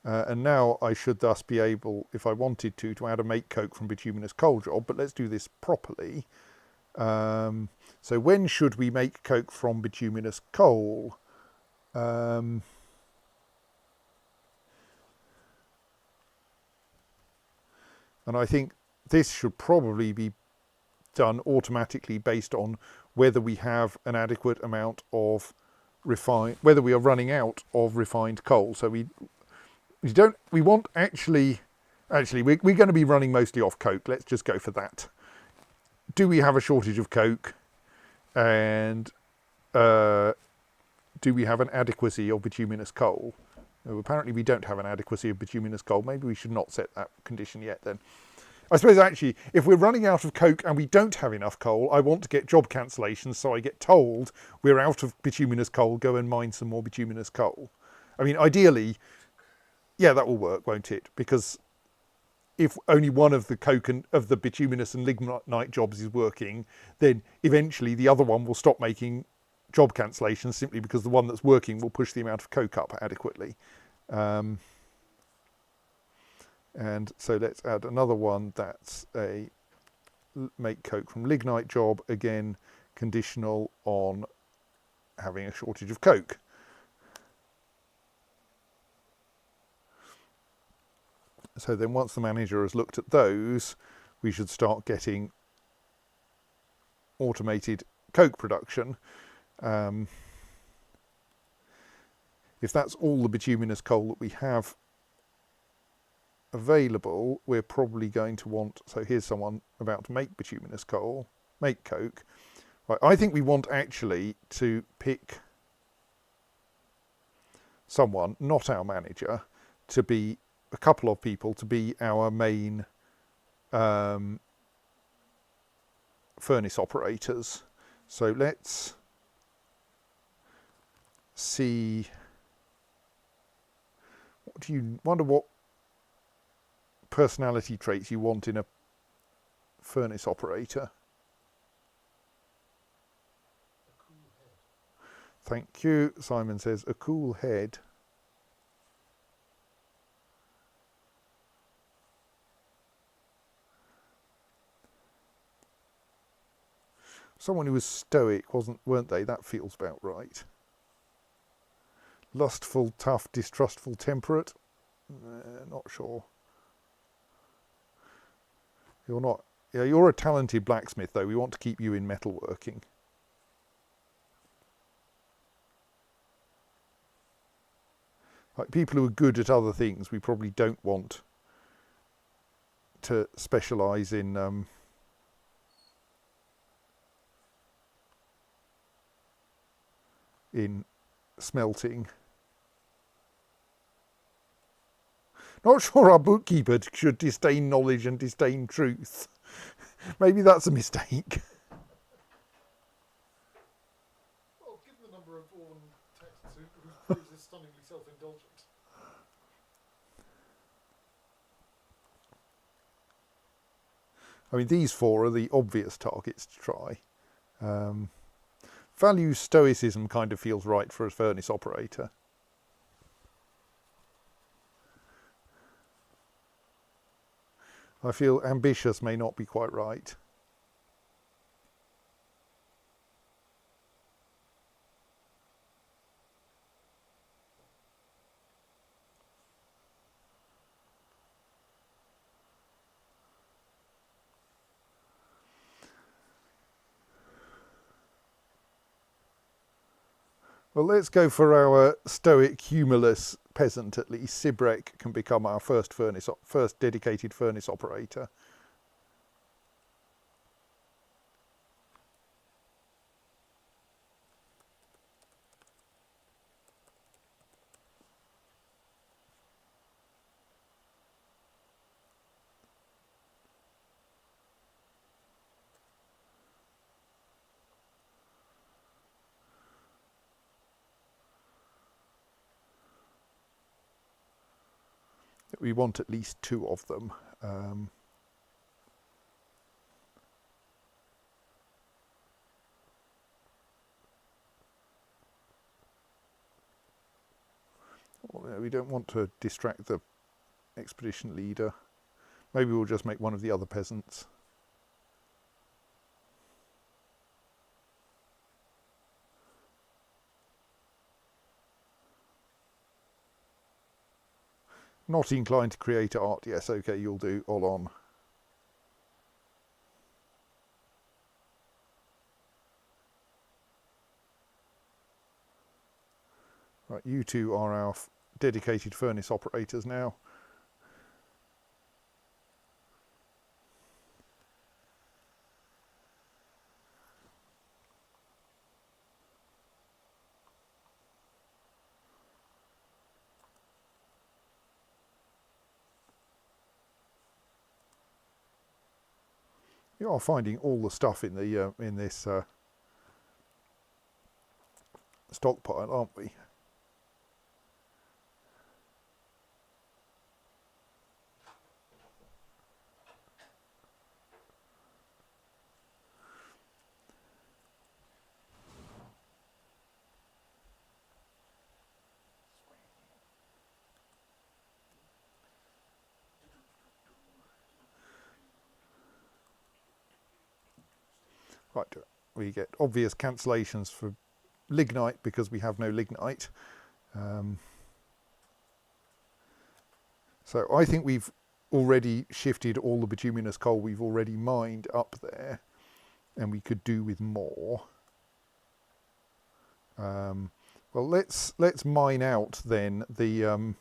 A: And now I should thus be able, if I wanted to add a make coke from bituminous coal job. But let's do this properly. So when should we make coke from bituminous coal? And I think this should probably be done automatically based on whether we have an adequate amount of whether we are running out of refined coal. So we're going to be running mostly off coke. Let's just go for that. Do we have a shortage of coke? And do we have an adequacy of bituminous coal? No, apparently we don't have an adequacy of bituminous coal. Maybe we should not set that condition yet then. I suppose actually, if we're running out of coke and we don't have enough coal, I want to get job cancellations, so I get told we're out of bituminous coal, go and mine some more bituminous coal. I mean, ideally, yeah, that will work, won't it? Because if only one of the coke and of the bituminous and lignite jobs is working, then eventually the other one will stop making job cancellations simply because the one that's working will push the amount of coke up adequately. And so let's add another one that's a make coke from lignite job, again conditional on having a shortage of coke. So then once the manager has looked at those, we should start getting automated coke production. If that's all the bituminous coal that we have available, we're probably going to want, so here's someone about to make bituminous coal, make coke. Right, I think we want actually to pick someone, not our manager, to be a couple of people to be our main furnace operators. So let's see, wonder what personality traits you want in a furnace operator.
B: A cool head.
A: Thank you. Simon says a cool head. Someone who was stoic, weren't they? That feels about right. Lustful, tough, distrustful, temperate. Not sure. You're not. Yeah, you're a talented blacksmith, though. We want to keep you in metalworking. Like people who are good at other things, we probably don't want to specialise in smelting. Not sure our bookkeeper should disdain knowledge and disdain truth. Maybe that's a mistake.
B: Well, given the number of Orwell texts whose prose is stunningly self-indulgent.
A: I mean, these four are the obvious targets to try. Value stoicism kind of feels right for a furnace operator. I feel ambitious may not be quite right. Well, let's go for our stoic, humorless peasant at least. Sibrek can become our first dedicated furnace operator. We want at least two of them. Well, we don't want to distract the expedition leader. Maybe we'll just make one of the other peasants. Not inclined to create art. Yes, okay, you'll do. All on. Right, you two are our dedicated furnace operators now. You are finding all the stuff in the in this stockpile, aren't we? Right, we get obvious cancellations for lignite because we have no lignite. So I think we've already shifted all the bituminous coal we've already mined up there, and we could do with more. Well, let's mine out then the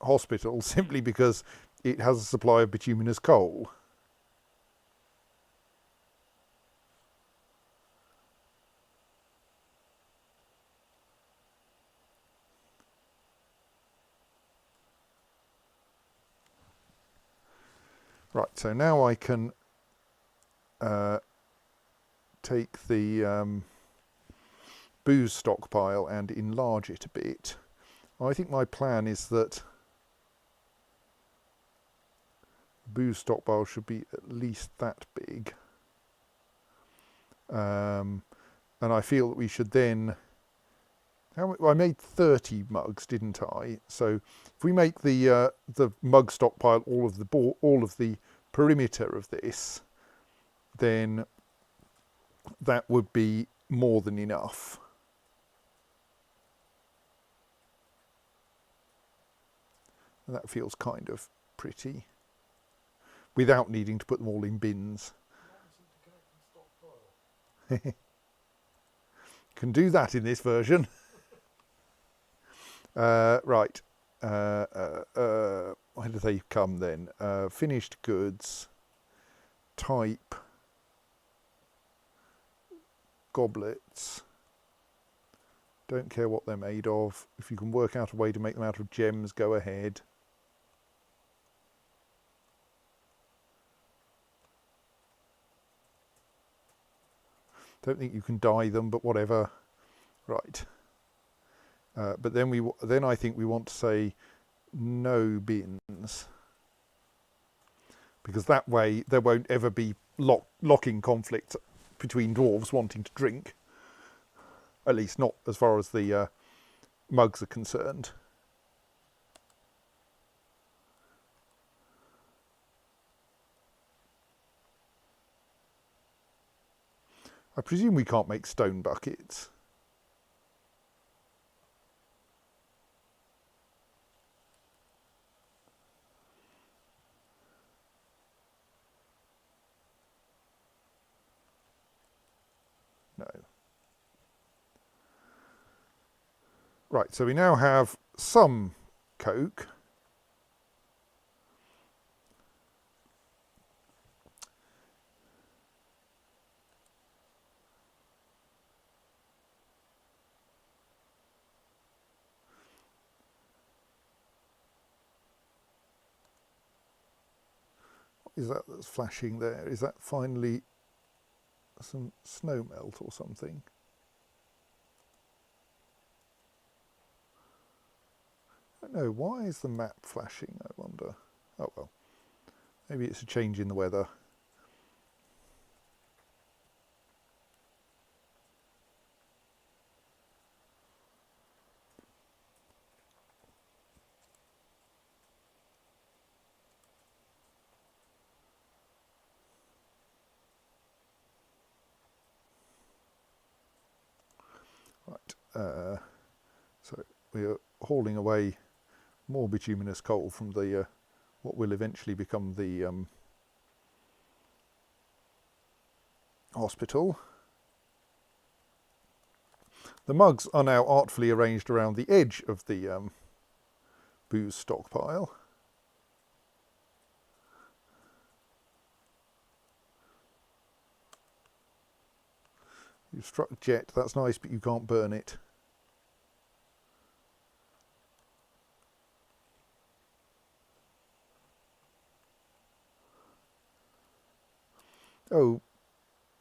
A: hospital simply because it has a supply of bituminous coal. Right, so now I can take the booze stockpile and enlarge it a bit. I think my plan is that booze stockpile should be at least that big. And I feel that we should then... I made 30 mugs, didn't I? So if we make the mug stockpile all of the perimeter of this, then that would be more than enough. And that feels kind of pretty, without needing to put them all in bins. Can do that in this version. Right. Where do they come then? Finished goods, type, goblets. Don't care what they're made of. If you can work out a way to make them out of gems, go ahead. Don't think you can dye them, but whatever. Right. But then I think we want to say no bins, because that way there won't ever be locking conflicts between dwarves wanting to drink. At least not as far as the mugs are concerned. I presume we can't make stone buckets. No. Right, so we now have some coke. What is that that's flashing there? Is that finally some snow melt or something? I don't know, why is the map flashing, I wonder? Oh well, maybe it's a change in the weather. Right, so we are hauling away more bituminous coal from the what will eventually become the hospital. The mugs are now artfully arranged around the edge of the booze stockpile. You've struck jet, that's nice, but you can't burn it. Oh,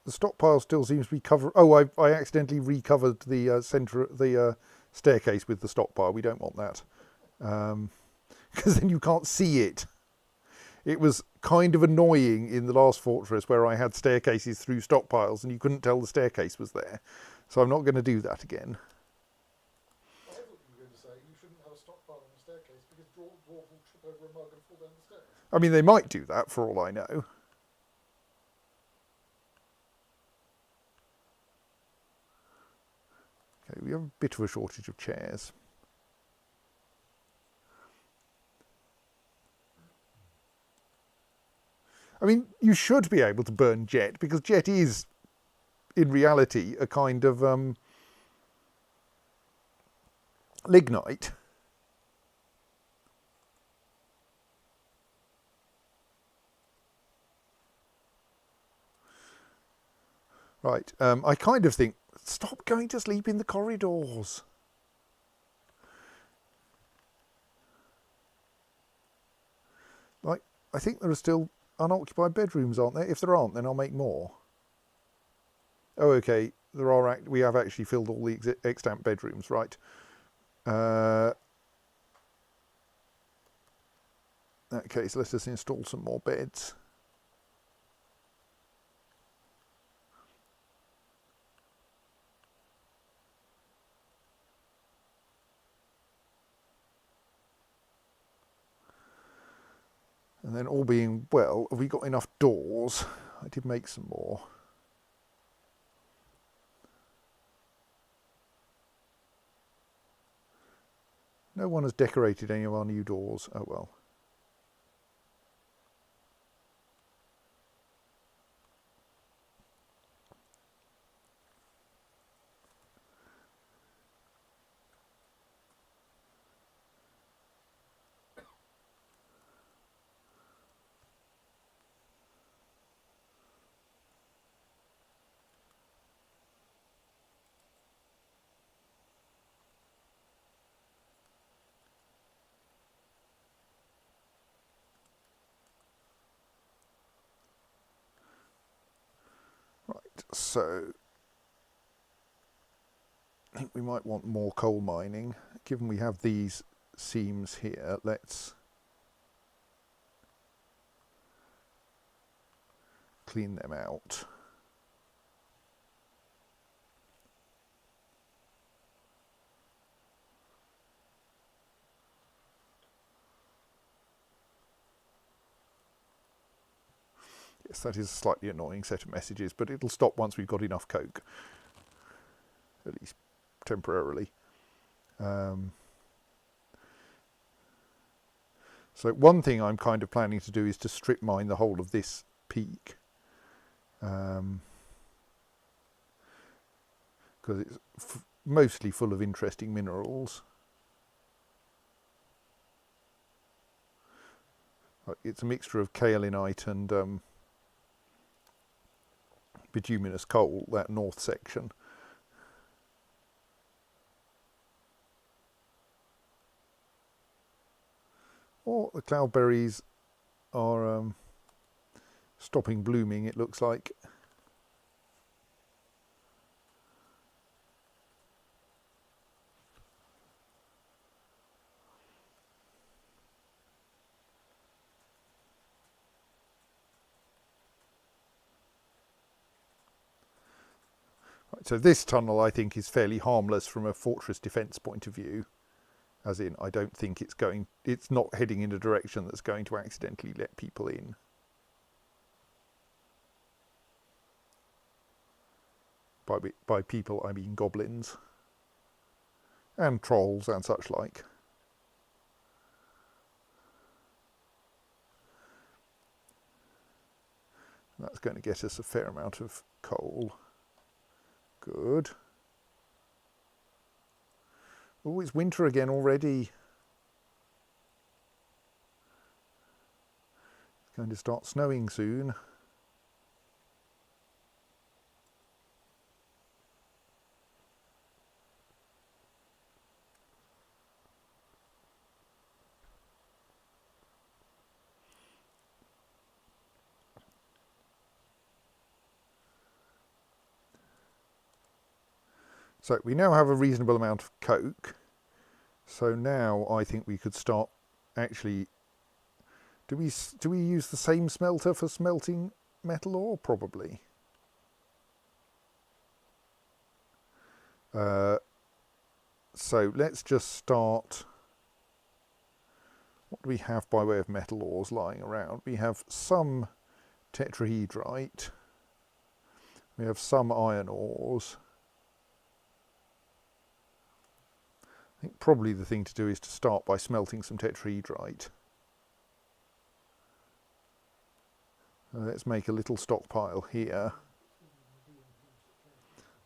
A: the stockpile still seems to be covered. Oh, I accidentally recovered the centre, the staircase with the stockpile. We don't want that, because then you can't see it. It was kind of annoying in the last fortress where I had staircases through stockpiles and you couldn't tell the staircase was there. So I'm not going to do that again.
B: I thought you were going to say you shouldn't have a stockpile on the staircase because dwarves will trip over a mug and fall down the stairs.
A: I mean, they might do that for all I know. Okay, we have a bit of a shortage of chairs. I mean, you should be able to burn jet, because jet is, in reality, a kind of lignite. Right, I kind of think, stop going to sleep in the corridors. Like, I think there are still unoccupied bedrooms, aren't there? If there aren't, then I'll make more. Oh, okay. There are. We have actually filled all the extant bedrooms, right? In that case, let us install some more beds. And then all being well, have we got enough doors? I did make some more. No one has decorated any of our new doors. Oh well. Right, so I think we might want more coal mining. Given we have these seams here, let's clean them out. Yes, that is a slightly annoying set of messages, but it'll stop once we've got enough coke, at least temporarily. So one thing I'm kind of planning to do is to strip mine the whole of this peak, because it's mostly full of interesting minerals. It's a mixture of kaolinite and bituminous coal, that north section. Or the cloudberries are stopping blooming, it looks like. Right, so this tunnel I think is fairly harmless from a fortress defence point of view. As in, I don't think it's not heading in a direction that's going to accidentally let people in. By people, I mean goblins. And trolls and such like. That's going to get us a fair amount of coal. Good. Oh, it's winter again already. It's going to start snowing soon. So we now have a reasonable amount of coke. So now I think we could start actually. Do we use the same smelter for smelting metal ore? Probably. So let's just start. What do we have by way of metal ores lying around? We have some tetrahedrite. We have some iron ores. I think probably the thing to do is to start by smelting some tetrahedrite. Let's make a little stockpile here.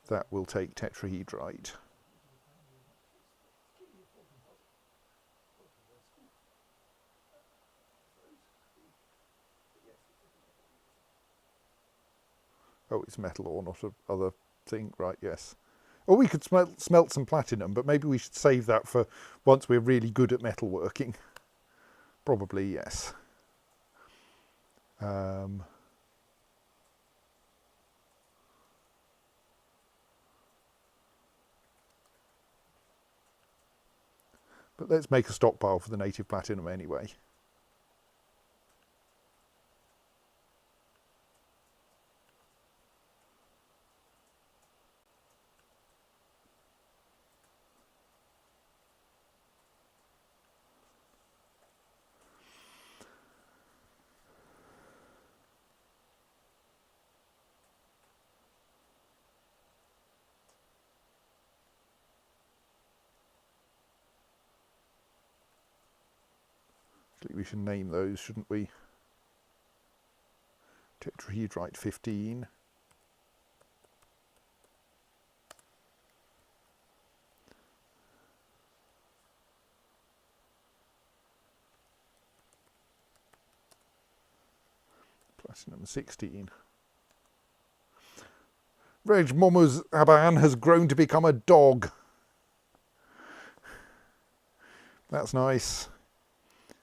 A: That will take tetrahedrite. Oh, it's metal ore, not a other thing, right? Yes. Or we could smelt some platinum, but maybe we should save that for once we're really good at metalworking. Probably yes. But let's make a stockpile for the native platinum anyway. Actually, we should name those, shouldn't we? Tetrahedrite 15. Platinum 16. Reg Mommuz Aban has grown to become a dog. That's nice.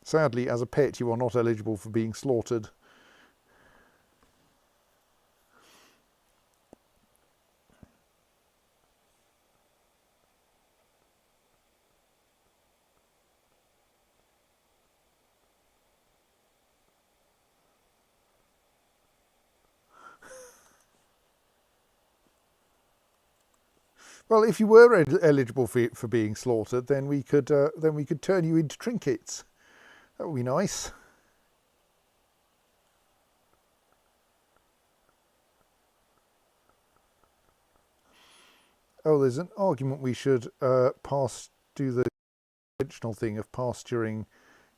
A: Sadly, as a pet, you are not eligible for being slaughtered. Well, if you were eligible for being slaughtered, then we could turn you into trinkets. That would be nice. Oh, there's an argument we should do the conventional thing of pasturing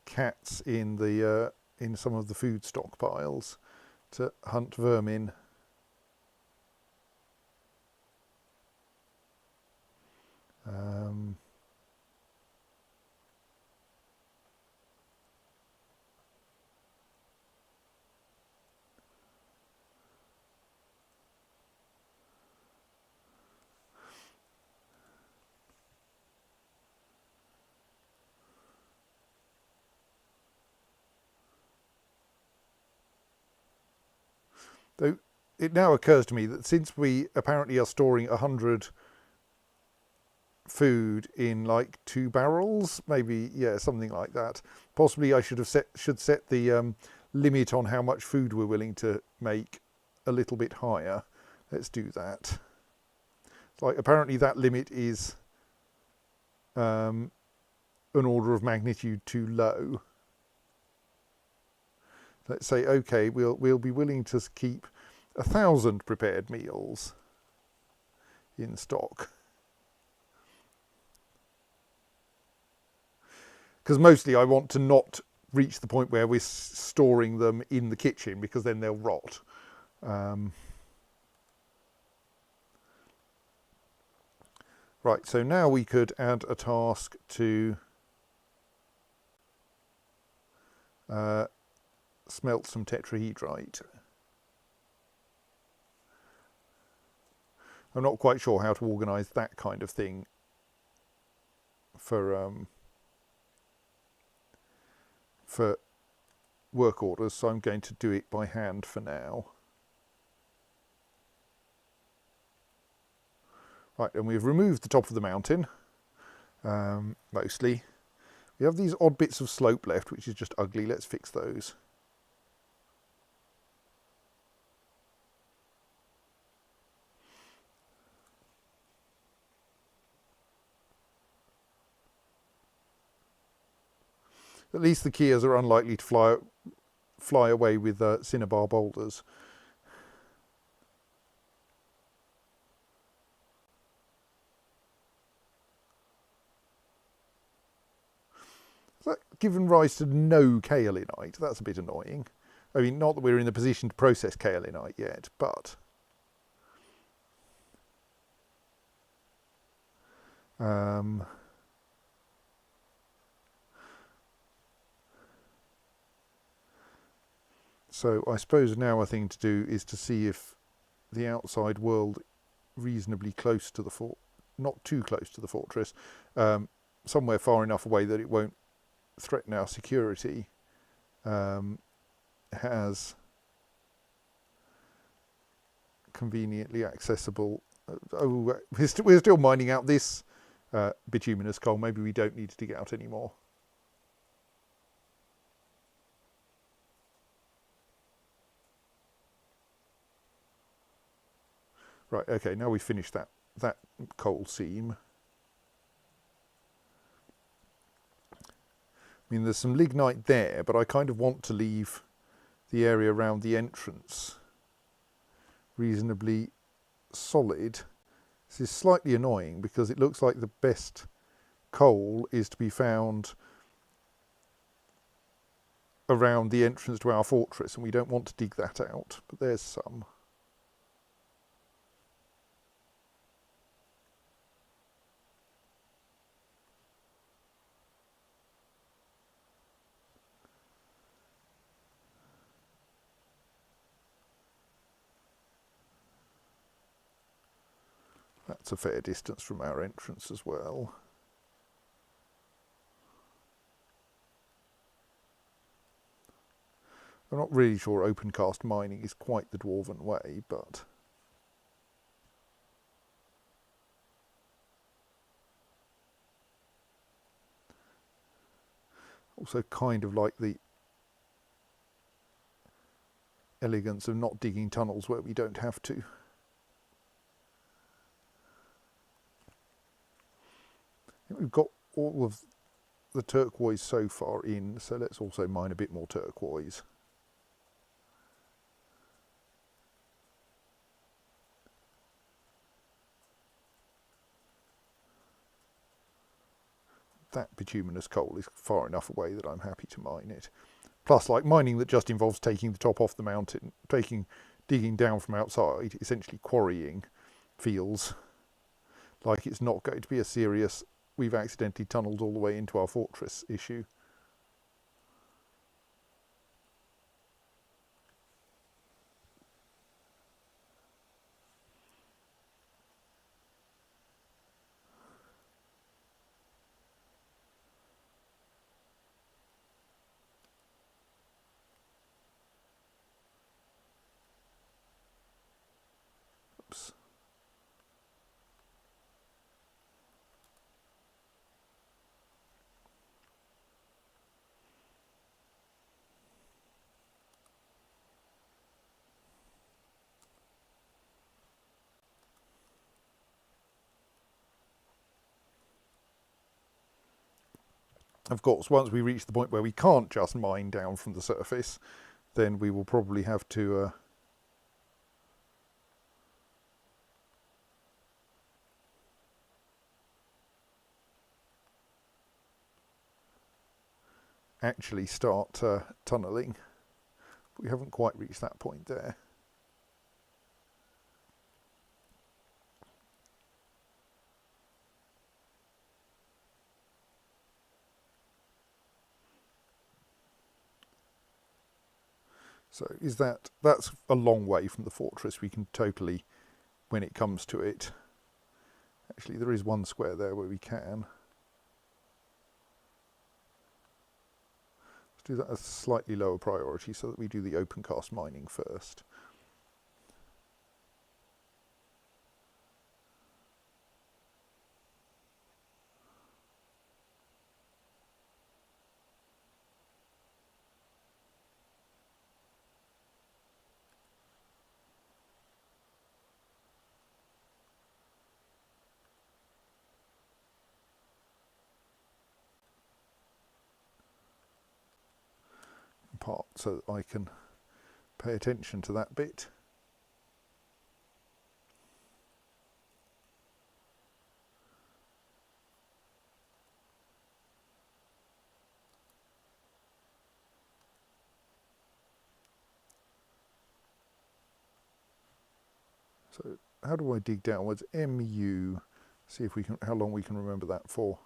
A: cats in some of the food stockpiles to hunt vermin. Though it now occurs to me that since we apparently are storing 100 food in like 2 barrels, maybe, yeah, something like that. Possibly I should set the limit on how much food we're willing to make a little bit higher. Let's do that. Like, apparently that limit is an order of magnitude too low. Let's say, okay, we'll be willing to keep 1,000 prepared meals in stock. Because mostly I want to not reach the point where we're storing them in the kitchen, because then they'll rot. Right, so now we could add a task to smelt some tetrahedrite. I'm not quite sure how to organise that kind of thing for work orders, so I'm going to do it by hand for now. Right, and we've removed the top of the mountain, mostly. We have these odd bits of slope left, which is just ugly. Let's fix those. At least the Kias are unlikely to fly away with cinnabar boulders. That given rise to no kaolinite. That's a bit annoying. I mean, not that we're in the position to process kaolinite yet, but so I suppose now a thing to do is to see if the outside world reasonably close to the fort, not too close to the fortress, somewhere far enough away that it won't threaten our security, has conveniently accessible. We're still mining out this bituminous coal. Maybe we don't need to dig out any more. Right, okay, now we've finished that coal seam. I mean, there's some lignite there, but I kind of want to leave the area around the entrance reasonably solid. This is slightly annoying because it looks like the best coal is to be found around the entrance to our fortress, and we don't want to dig that out, but there's some. That's a fair distance from our entrance as well. I'm not really sure open cast mining is quite the dwarven way, but also kind of like the elegance of not digging tunnels where we don't have to. I think we've got all of the turquoise so far in, so let's also mine a bit more turquoise. That bituminous coal is far enough away that I'm happy to mine it. Plus, like, mining that just involves taking the top off the mountain, digging down from outside, essentially quarrying, feels like it's not going to be a serious, we've accidentally tunnelled all the way into our fortress issue. Oops. Of course, once we reach the point where we can't just mine down from the surface, then we will probably have to actually start tunnelling. We haven't quite reached that point there. So that's a long way from the fortress. We can totally, when it comes to it, actually there is one square there where we can. Let's do that as a slightly lower priority so that we do the open cast mining first. Part so that I can pay attention to that bit. So how do I dig downwards? MU. See if we can, how long we can remember that for.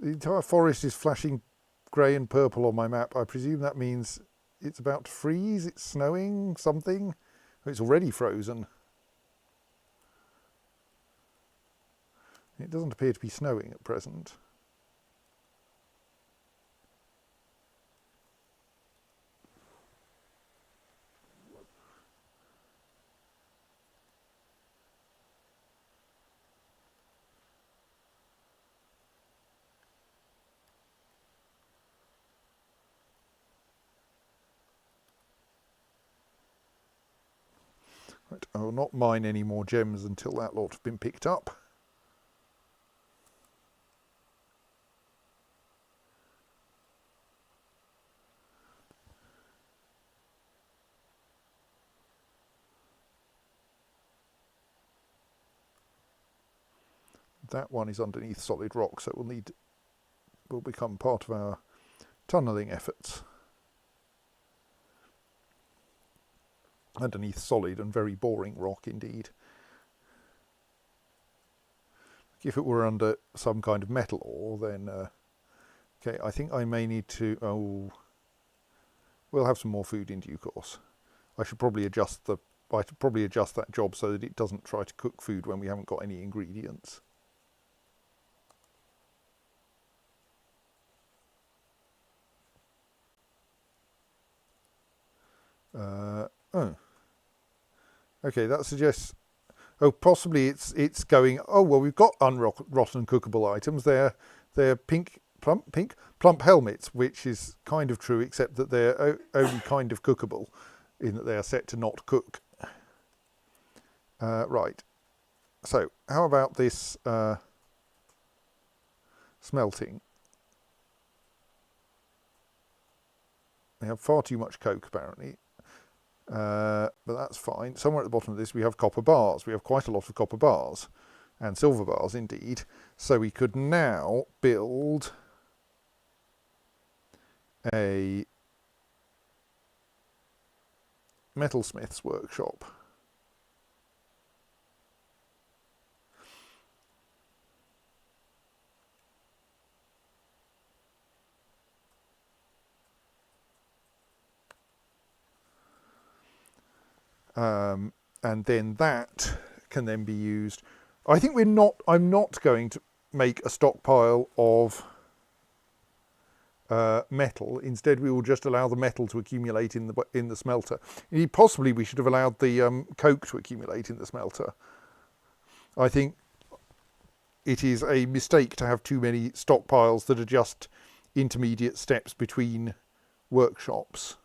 A: The entire forest is flashing grey and purple on my map. I presume that means it's about to freeze, it's snowing, something. It's already frozen. It doesn't appear to be snowing at present. Right, I will not mine any more gems until that lot have been picked up. that one is underneath solid rock, so will become part of our tunnelling efforts. Underneath solid and very boring rock indeed. If it were under some kind of metal ore, then okay, I think I may need to. Oh, we'll have some more food in due course. I should probably adjust that job so that it doesn't try to cook food when we haven't got any ingredients. Oh, okay, that suggests. Oh, possibly it's going. Oh well, we've got unrotten cookable items. They're plump helmets, which is kind of true, except that they're only kind of cookable, in that they are set to not cook. Right. So how about this smelting? We have far too much coke apparently. But that's fine. Somewhere at the bottom of this we have copper bars. We have quite a lot of copper bars and silver bars indeed. So we could now build a metalsmith's workshop. And then that can then be used. I think I'm not going to make a stockpile of metal. Instead, we will just allow the metal to accumulate in the smelter. Possibly, we should have allowed the coke to accumulate in the smelter. I think it is a mistake to have too many stockpiles that are just intermediate steps between workshops,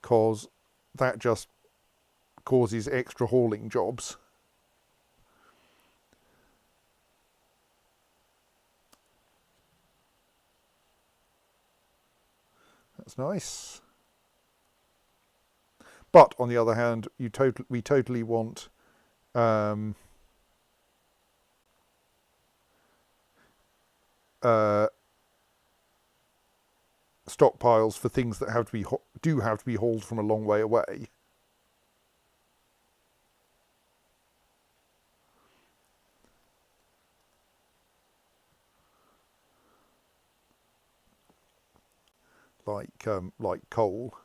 A: because that just causes extra hauling jobs. That's nice. But on the other hand, we totally want stockpiles for things that have to be hauled from a long way away. Like coal.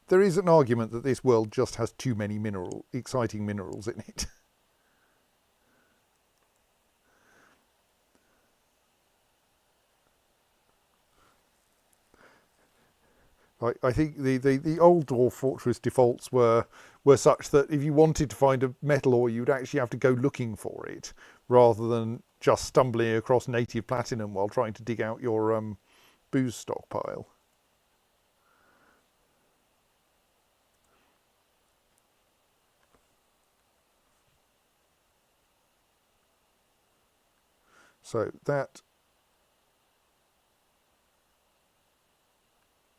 A: There is an argument that this world just has too many exciting minerals in it. I think the old dwarf fortress defaults were such that if you wanted to find a metal ore, you'd actually have to go looking for it, rather than just stumbling across native platinum while trying to dig out your booze stockpile. So that.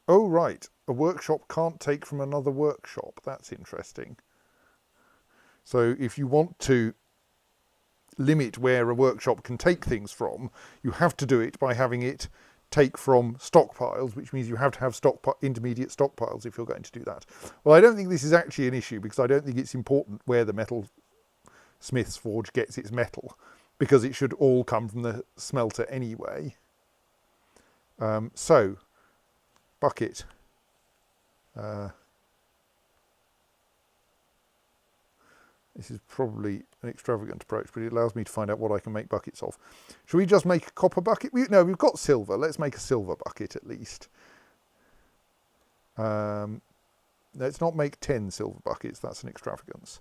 A: Oh, right. A workshop can't take from another workshop. That's interesting. So if you want to limit where a workshop can take things from, you have to do it by having it take from stockpiles, which means you have to have intermediate stockpiles if you're going to do that. Well, I don't think this is actually an issue, because I don't think it's important where the metal smith's forge gets its metal, because it should all come from the smelter anyway. So bucket. This is probably an extravagant approach, but it allows me to find out what I can make buckets of. Should we just make a copper bucket? No, we've got silver. Let's make a silver bucket at least. Let's not make 10 silver buckets. That's an extravagance.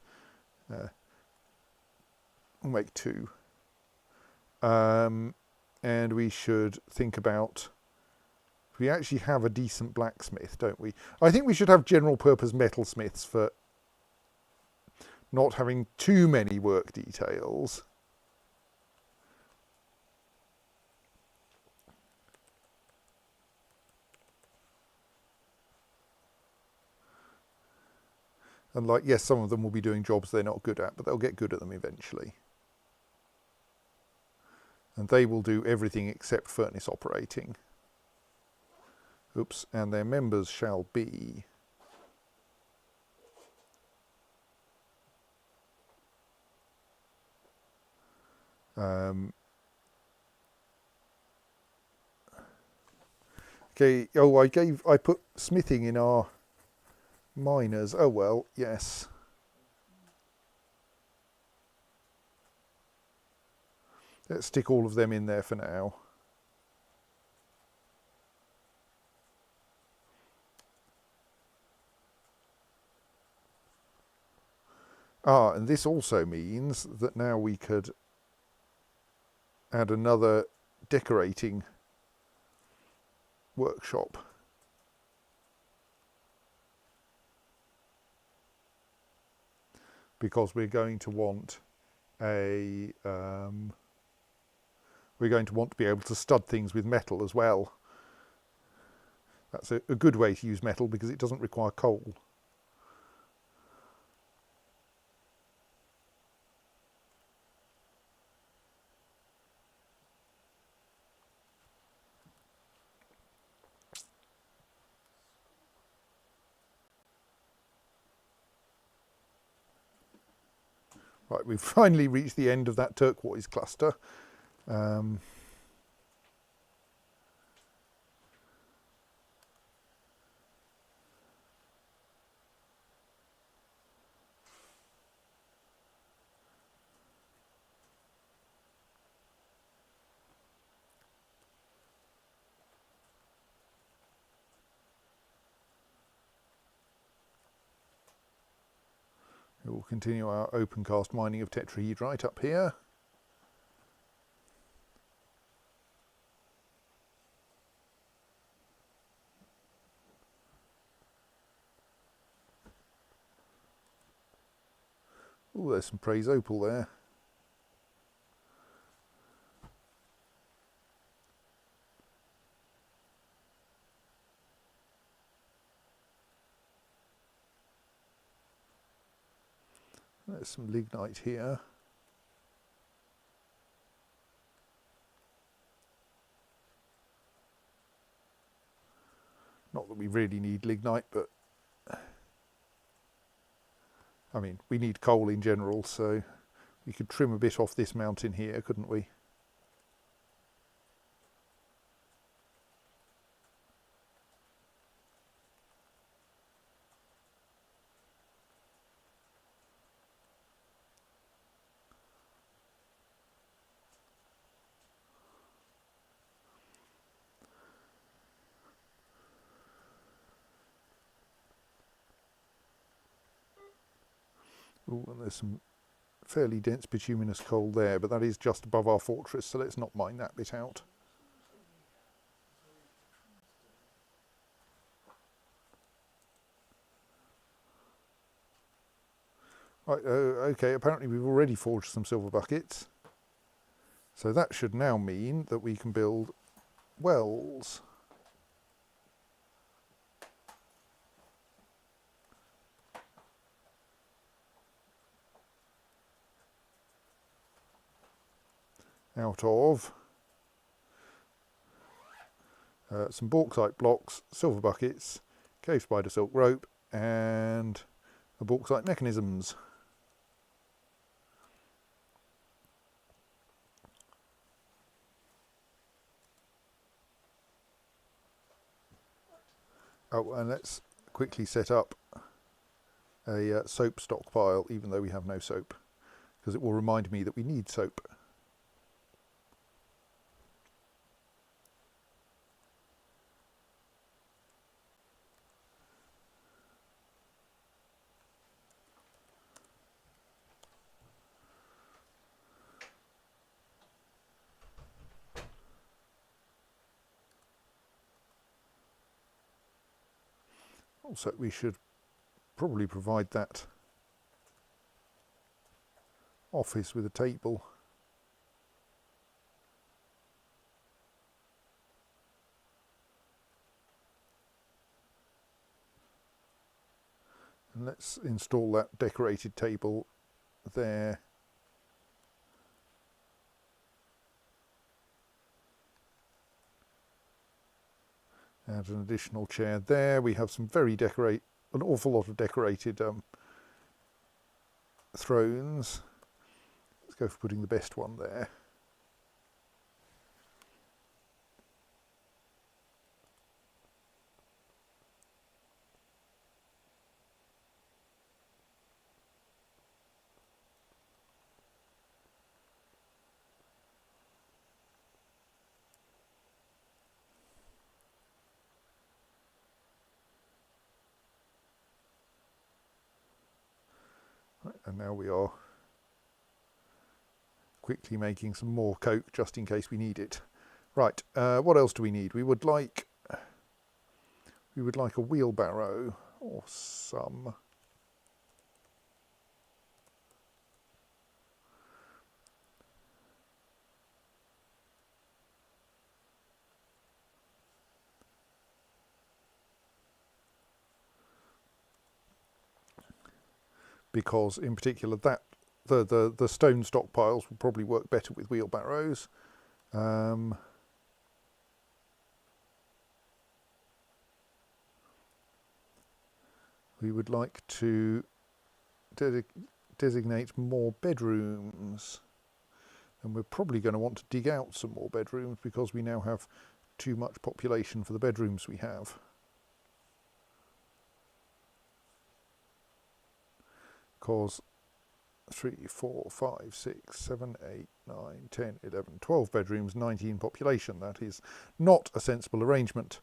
A: We'll make 2. And we should think about... We actually have a decent blacksmith, don't we? I think we should have general purpose metalsmiths for not having too many work details. And like, yes, some of them will be doing jobs they're not good at, but they'll get good at them eventually. And they will do everything except furnace operating. Oops, and their members shall be okay, oh, I put smithing in our miners. Oh well, yes. Let's stick all of them in there for now. Ah, and this also means that now we could add another decorating workshop. Because we're going to want a we're going to want to be able to stud things with metal as well. That's a good way to use metal because it doesn't require coal. Right, we've finally reached the end of that turquoise cluster. We'll continue our open cast mining of tetrahedrite up here. Oh, there's some praise opal there. There's some lignite here. Not that we really need lignite, but I mean, we need coal in general, so we could trim a bit off this mountain here, couldn't we? Oh, and there's some fairly dense bituminous coal there, but that is just above our fortress, so let's not mine that bit out. Right, okay, apparently we've already forged some silver buckets. So that should now mean that we can build wells. Out of some bauxite blocks, silver buckets, cave spider silk rope, and the bauxite mechanisms. Oh, and let's quickly set up a soap stockpile, even though we have no soap, because it will remind me that we need soap. Also, we should probably provide that office with a table. And let's install that decorated table there. Add an additional chair there. We have some an awful lot of decorated thrones. Let's go for putting the best one there. And now we are quickly making some more coke just in case we need it. Right, what else do we need? We would like a wheelbarrow or some. Because in particular that the stone stockpiles will probably work better with wheelbarrows. We would like to designate more bedrooms, and we're probably going to want to dig out some more bedrooms because we now have too much population for the bedrooms we have. Because 3, 4, 5, 6, 7, 8, 9, 10, 11, 12 bedrooms, 19 population. That is not a sensible arrangement.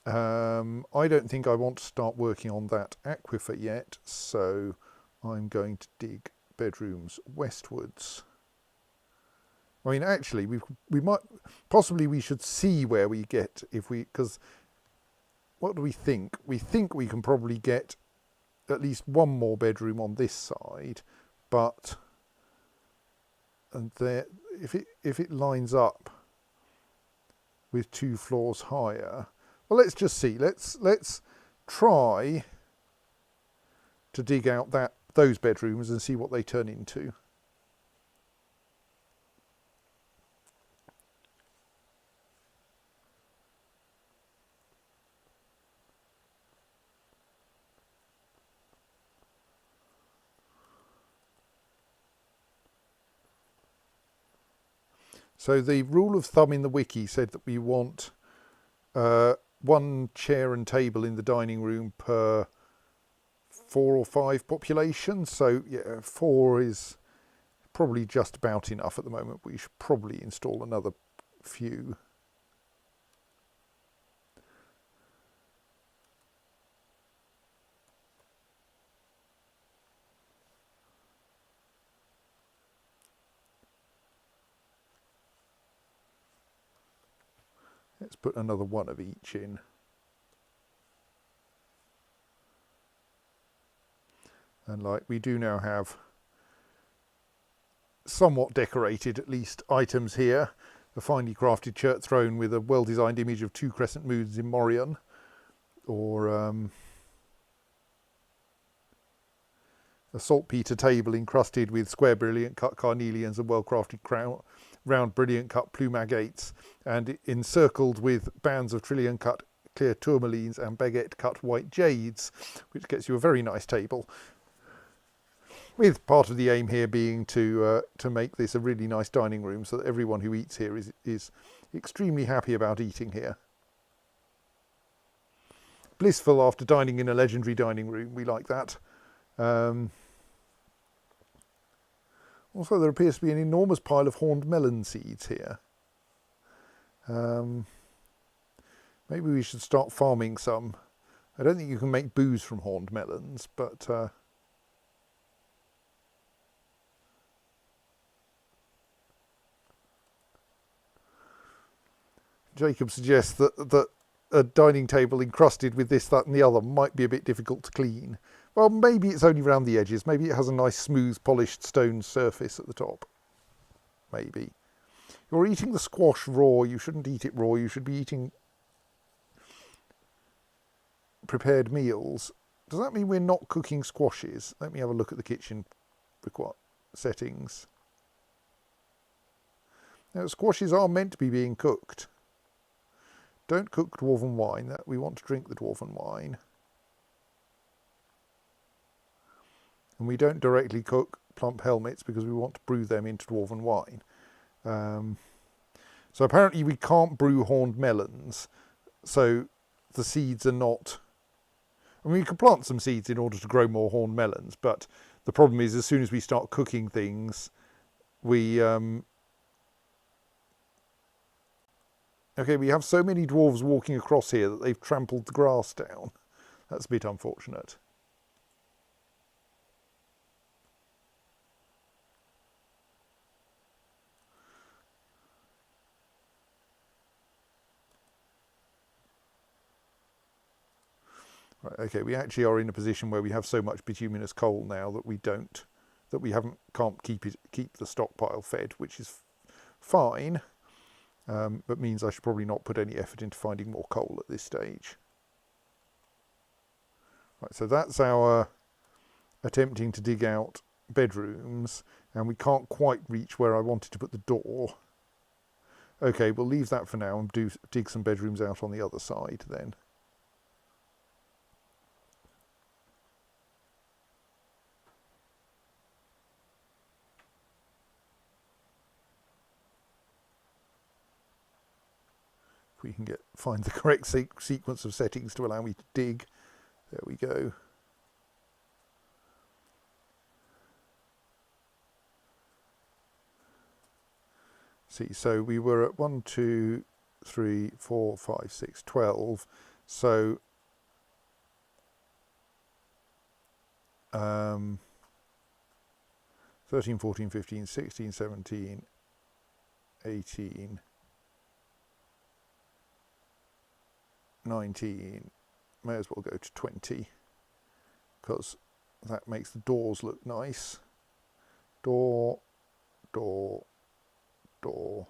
A: I don't think I want to start working on that aquifer yet, so I'm going to dig bedrooms westwards. I mean, actually, we should see where we get because what do we think? We think we can probably get at least one more bedroom on this side, but if it lines up with 2 floors higher, well, let's just see. Let's try to dig out those bedrooms and see what they turn into. So the rule of thumb in the wiki said that we want 1 chair and table in the dining room per 4 or 5 population. So yeah, 4 is probably just about enough at the moment. We should probably install another few. Let's put another one of each in. And like we do now have somewhat decorated, at least, items here. A finely crafted church throne with a well-designed image of 2 crescent moons in Morion, or a saltpeter table encrusted with square brilliant cut carnelians and well-crafted round brilliant cut plume agates, and encircled with bands of trillion cut clear tourmalines and baguette cut white jades, which gets you a very nice table. With part of the aim here being to make this a really nice dining room so that everyone who eats here is extremely happy about eating here. Blissful after dining in a legendary dining room, we like that. Also, there appears to be an enormous pile of horned melon seeds here. Maybe we should start farming some. I don't think you can make booze from horned melons, but Jacob suggests that a dining table encrusted with this, that and the other might be a bit difficult to clean. Well, maybe it's only around the edges. Maybe it has a nice, smooth, polished stone surface at the top. Maybe. You're eating the squash raw. You shouldn't eat it raw. You should be eating prepared meals. Does that mean we're not cooking squashes? Let me have a look at the kitchen settings. Now, squashes are meant to be being cooked. Don't cook dwarven wine. That we want to drink the dwarven wine. And we don't directly cook plump helmets because we want to brew them into dwarven wine. So apparently we can't brew horned melons. So the seeds are not... I mean, we can plant some seeds in order to grow more horned melons, but the problem is as soon as we start cooking things, we... Okay, we have so many dwarves walking across here that they've trampled the grass down. That's a bit unfortunate. Right, okay, we actually are in a position where we have so much bituminous coal now that can't keep the stockpile fed, which is fine, but means I should probably not put any effort into finding more coal at this stage. Right, so that's our attempting to dig out bedrooms, and we can't quite reach where I wanted to put the door. Okay, we'll leave that for now and dig some bedrooms out on the other side then. If we can find the correct sequence of settings to allow me to dig. There we go. See, so we were at 1, 2, 3, 4, 5, 6, 12. So 13, 14, 15, 16, 17, 18, 19, may as well go to 20 because that makes the doors look nice. Door, door, door,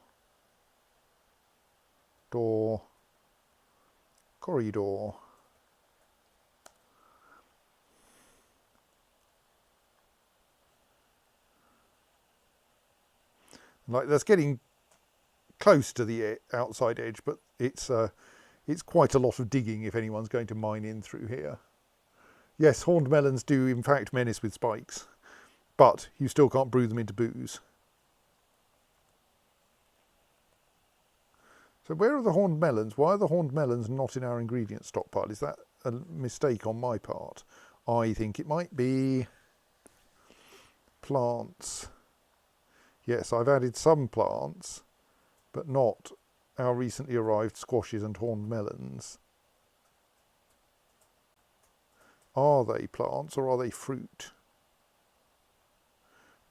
A: door, corridor. Like that's getting close to the outside edge, but it's quite a lot of digging if anyone's going to mine in through here. Yes, horned melons do in fact menace with spikes, but you still can't brew them into booze. So where are the horned melons? Why are the horned melons not in our ingredient stockpile? Is that a mistake on my part? I think it might be plants. Yes, I've added some plants, but not our recently arrived squashes and horned melons. Are they plants or are they fruit?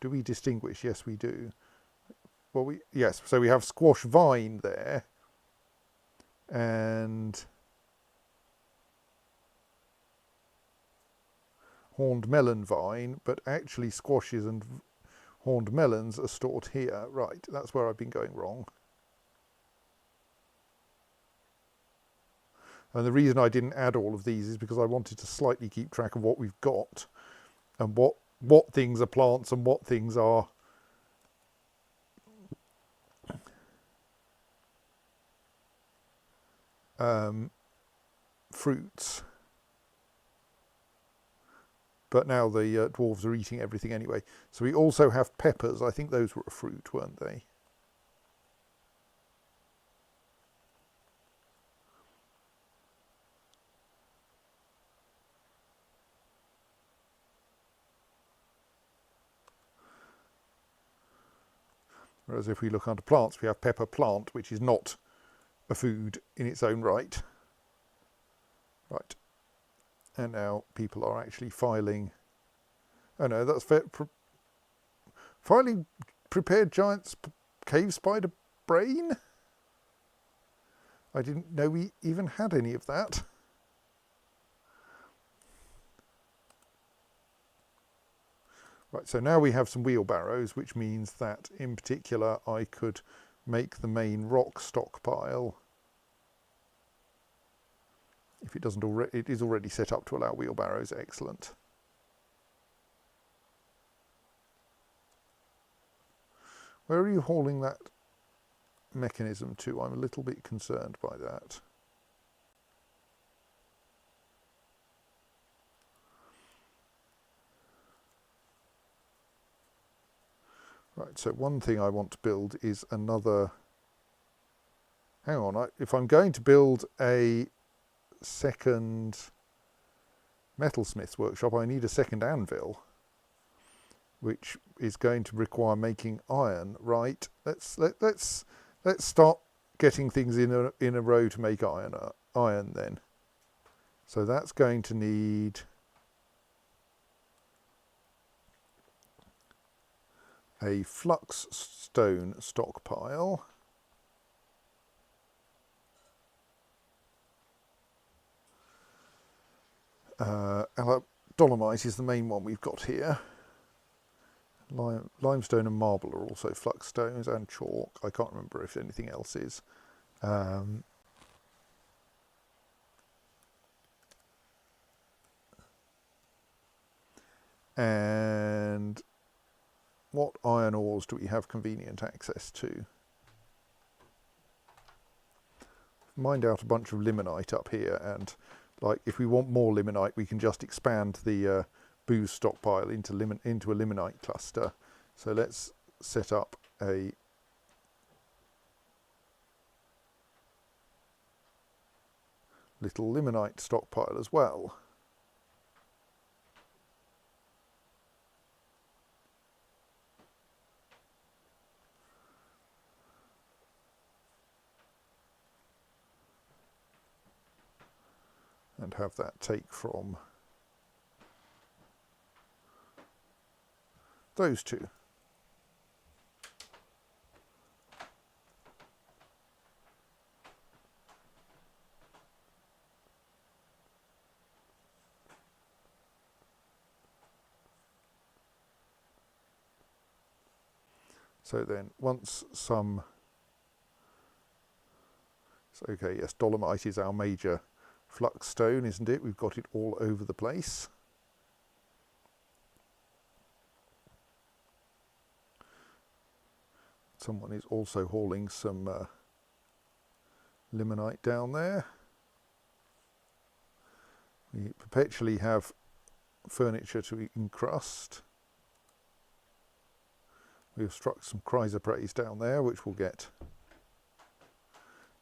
A: Do we distinguish? Yes, we do. Well, yes, so we have squash vine there and horned melon vine, but actually squashes and horned melons are stored here. Right, that's where I've been going wrong. And the reason I didn't add all of these is because I wanted to slightly keep track of what we've got and what things are plants and what things are fruits. But now the dwarves are eating everything anyway. So we also have peppers. I think those were a fruit, weren't they? Whereas if we look under plants, we have pepper plant, which is not a food in its own right. Right. And now people are actually filing. Oh no, that's filing prepared giant's cave spider brain? I didn't know we even had any of that. Right, so now we have some wheelbarrows, which means that in particular I could make the main rock stockpile, if it doesn't already, it is already set up to allow wheelbarrows. Excellent. Where are you hauling that mechanism to? I'm a little bit concerned by that. Right, so one thing I want to build is another... Hang on, if I'm going to build a second metalsmith's workshop, I need a second anvil, which is going to require making iron. Right, let's start getting things in a row to make iron then. So that's going to need a flux stone stockpile. Dolomite is the main one we've got here. Limestone and marble are also flux stones, and chalk. I can't remember if anything else is. And what iron ores do we have convenient access to? Mined out a bunch of limonite up here, and like if we want more limonite, we can just expand the booze stockpile into a limonite cluster. So let's set up a little limonite stockpile as well. And have that take from those two. So then once some... Okay, yes, dolomite is our major flux stone, isn't it? We've got it all over the place. Someone is also hauling some limonite down there. We perpetually have furniture to encrust. We've struck some chrysoprase down there, which we'll get.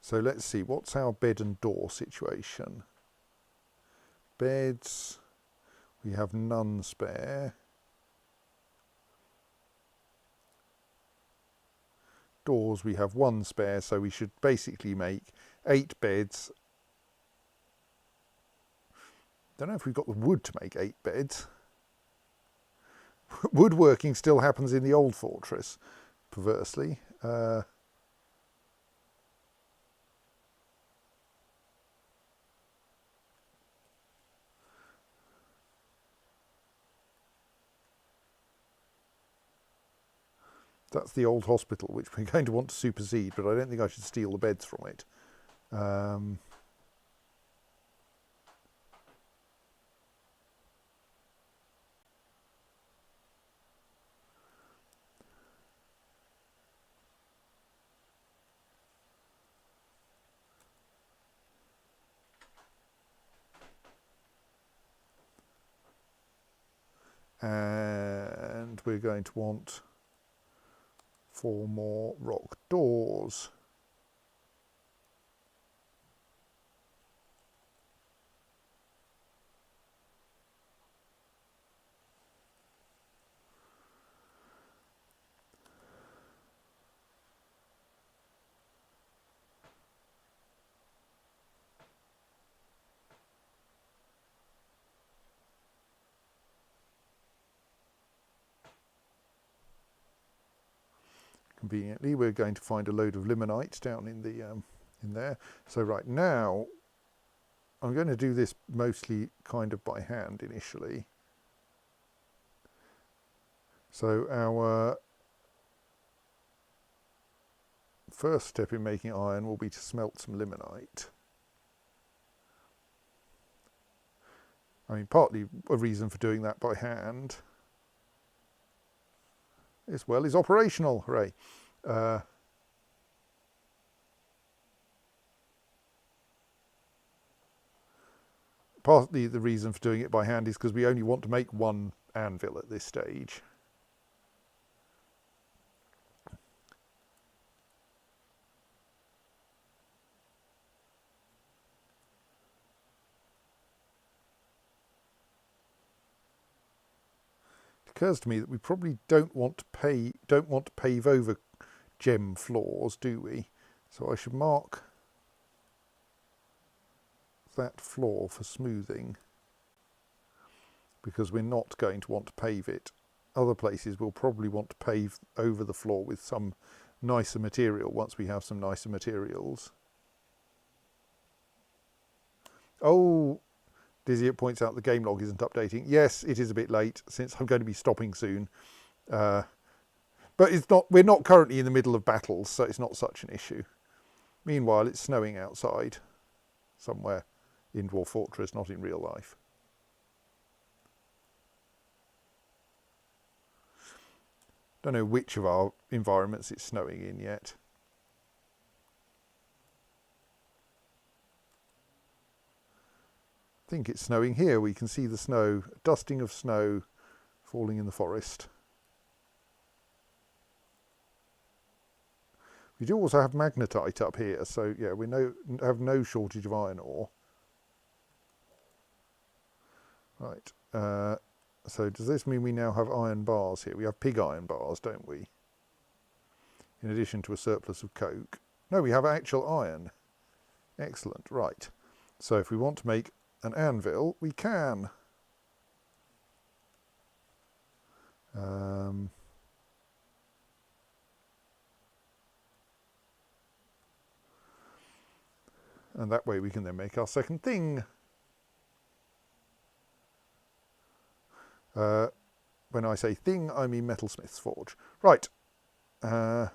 A: So let's see, what's our bed and door situation? Beds, we have none spare. Doors, we have one spare, so we should basically make 8 beds. Don't know if we've got the wood to make 8 beds. Woodworking still happens in the old fortress, perversely. That's the old hospital, which we're going to want to supersede, but I don't think I should steal the beds from it. And we're going to want 4 more rock doors. Conveniently, we're going to find a load of limonite down in the in there. So right now, I'm going to do this mostly kind of by hand initially. So our first step in making iron will be to smelt some limonite. I mean, partly a reason for doing that by hand. This well is operational, hooray. Partly the reason for doing it by hand is because we only want to make one anvil at this stage. It occurs to me that we probably don't want to pave over gem floors, do we? So I should mark that floor for smoothing, because we're not going to want to pave it. Other places we'll probably want to pave over the floor with some nicer material once we have some nicer materials. Oh, Dizzy points out the game log isn't updating. Yes, it is a bit late since I'm going to be stopping soon. But it's not. We're not currently in the middle of battles, so it's not such an issue. Meanwhile, it's snowing outside somewhere in Dwarf Fortress, not in real life. Don't know which of our environments it's snowing in yet. I think it's snowing here. We can see the snow, dusting of snow falling in the forest. We do also have magnetite up here, so yeah, we have no shortage of iron ore. Right, so does this mean we now have iron bars here? We have pig iron bars, don't we? In addition to a surplus of coke. No, we have actual iron. Excellent, right. So if we want to make an anvil, we can. And that way we can then make our second thing. When I say thing, I mean Metalsmith's Forge. Right. I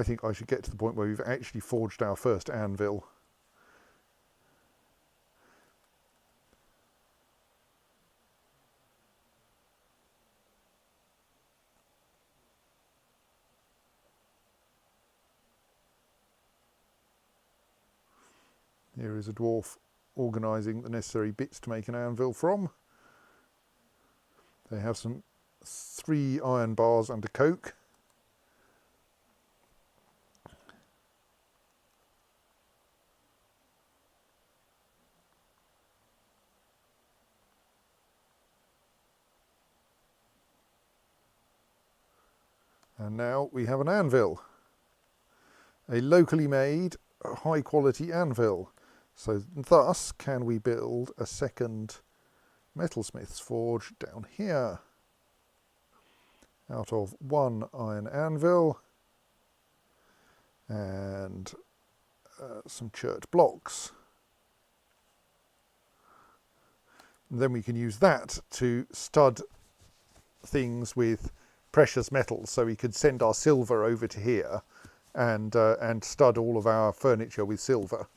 A: think I should get to the point where we've actually forged our first anvil. Here is a dwarf organising the necessary bits to make an anvil from. They have some 3 iron bars and a coke. And now we have an anvil. A locally made, high quality anvil. So thus can we build a second Metalsmith's Forge down here. Out of 1 iron anvil and some chert blocks. And then we can use that to stud things with precious metals, so we could send our silver over to here and stud all of our furniture with silver.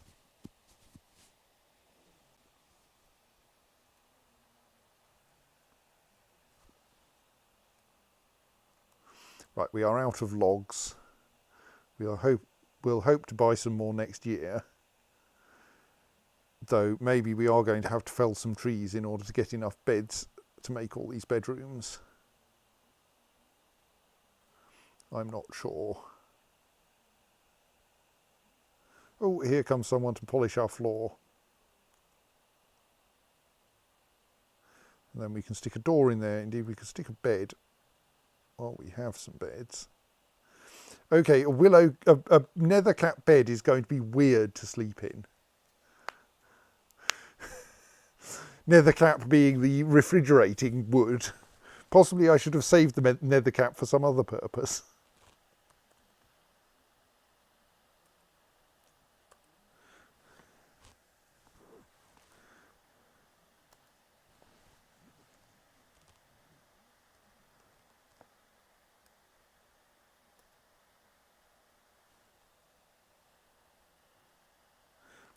A: Right, we are out of logs. We'll hope to buy some more next year, though maybe we are going to have to fell some trees in order to get enough beds to make all these bedrooms. I'm not sure. Oh, here comes someone to polish our floor. And then we can stick a door in there. Indeed, we can stick a bed. Well, we have some beds. Okay, a nethercap bed is going to be weird to sleep in. Nethercap being the refrigerating wood. Possibly I should have saved the nethercap for some other purpose.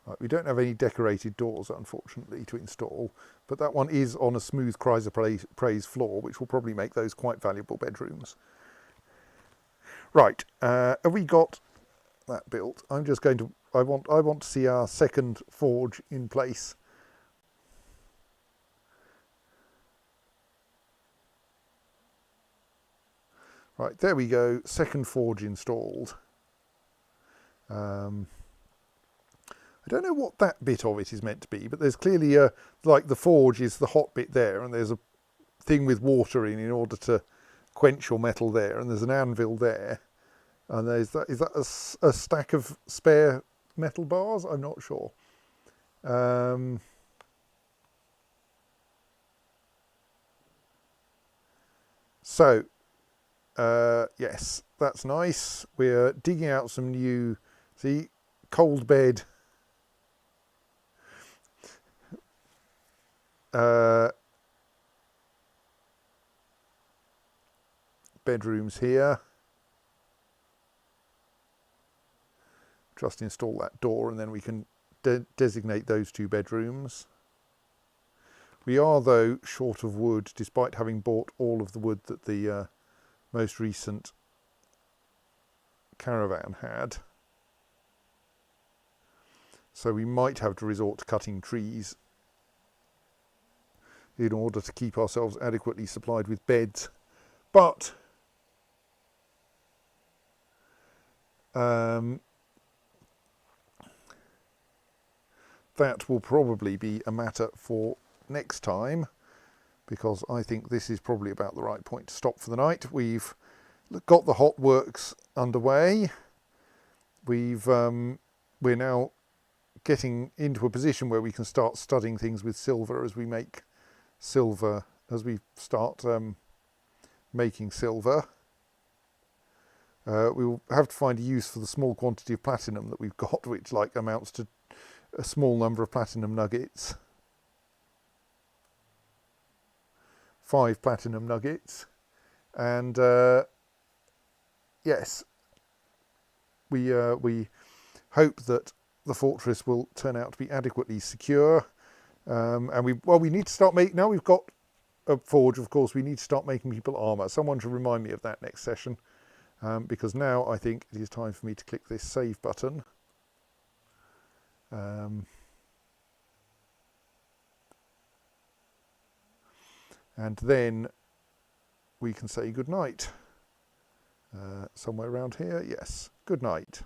A: Right, we don't have any decorated doors, unfortunately, to install, but that one is on a smooth chrysoprase floor, which will probably make those quite valuable bedrooms. Right, have we got that built? I'm just going to. I want to see our second forge in place. Right, there we go. Second forge installed. I don't know what that bit of it is meant to be, but there's clearly like the forge is the hot bit there, and there's a thing with water in order to quench your metal there, and there's an anvil there, and is that a stack of spare metal bars? I'm not sure. So yes, that's nice. We're digging out some new, see, cold bed bedrooms here. Just install that door and then we can designate those two bedrooms. We are, though, short of wood, despite having bought all of the wood that the most recent caravan had. So we might have to resort to cutting trees in order to keep ourselves adequately supplied with beds. But that will probably be a matter for next time, because I think this is probably about the right point to stop for the night. We've got the hot works underway. We're now getting into a position where we can start studying things with silver as we make silver, as we start making silver. We will have to find a use for the small quantity of platinum that we've got, which like amounts to a small number of platinum nuggets. 5 platinum nuggets. And yes, we hope that the fortress will turn out to be adequately secure. And we need to start making, now we've got a forge, of course, we need to start making people armour. Someone should remind me of that next session, because now I think it is time for me to click this save button. And then we can say good night. Somewhere around here, yes, good night.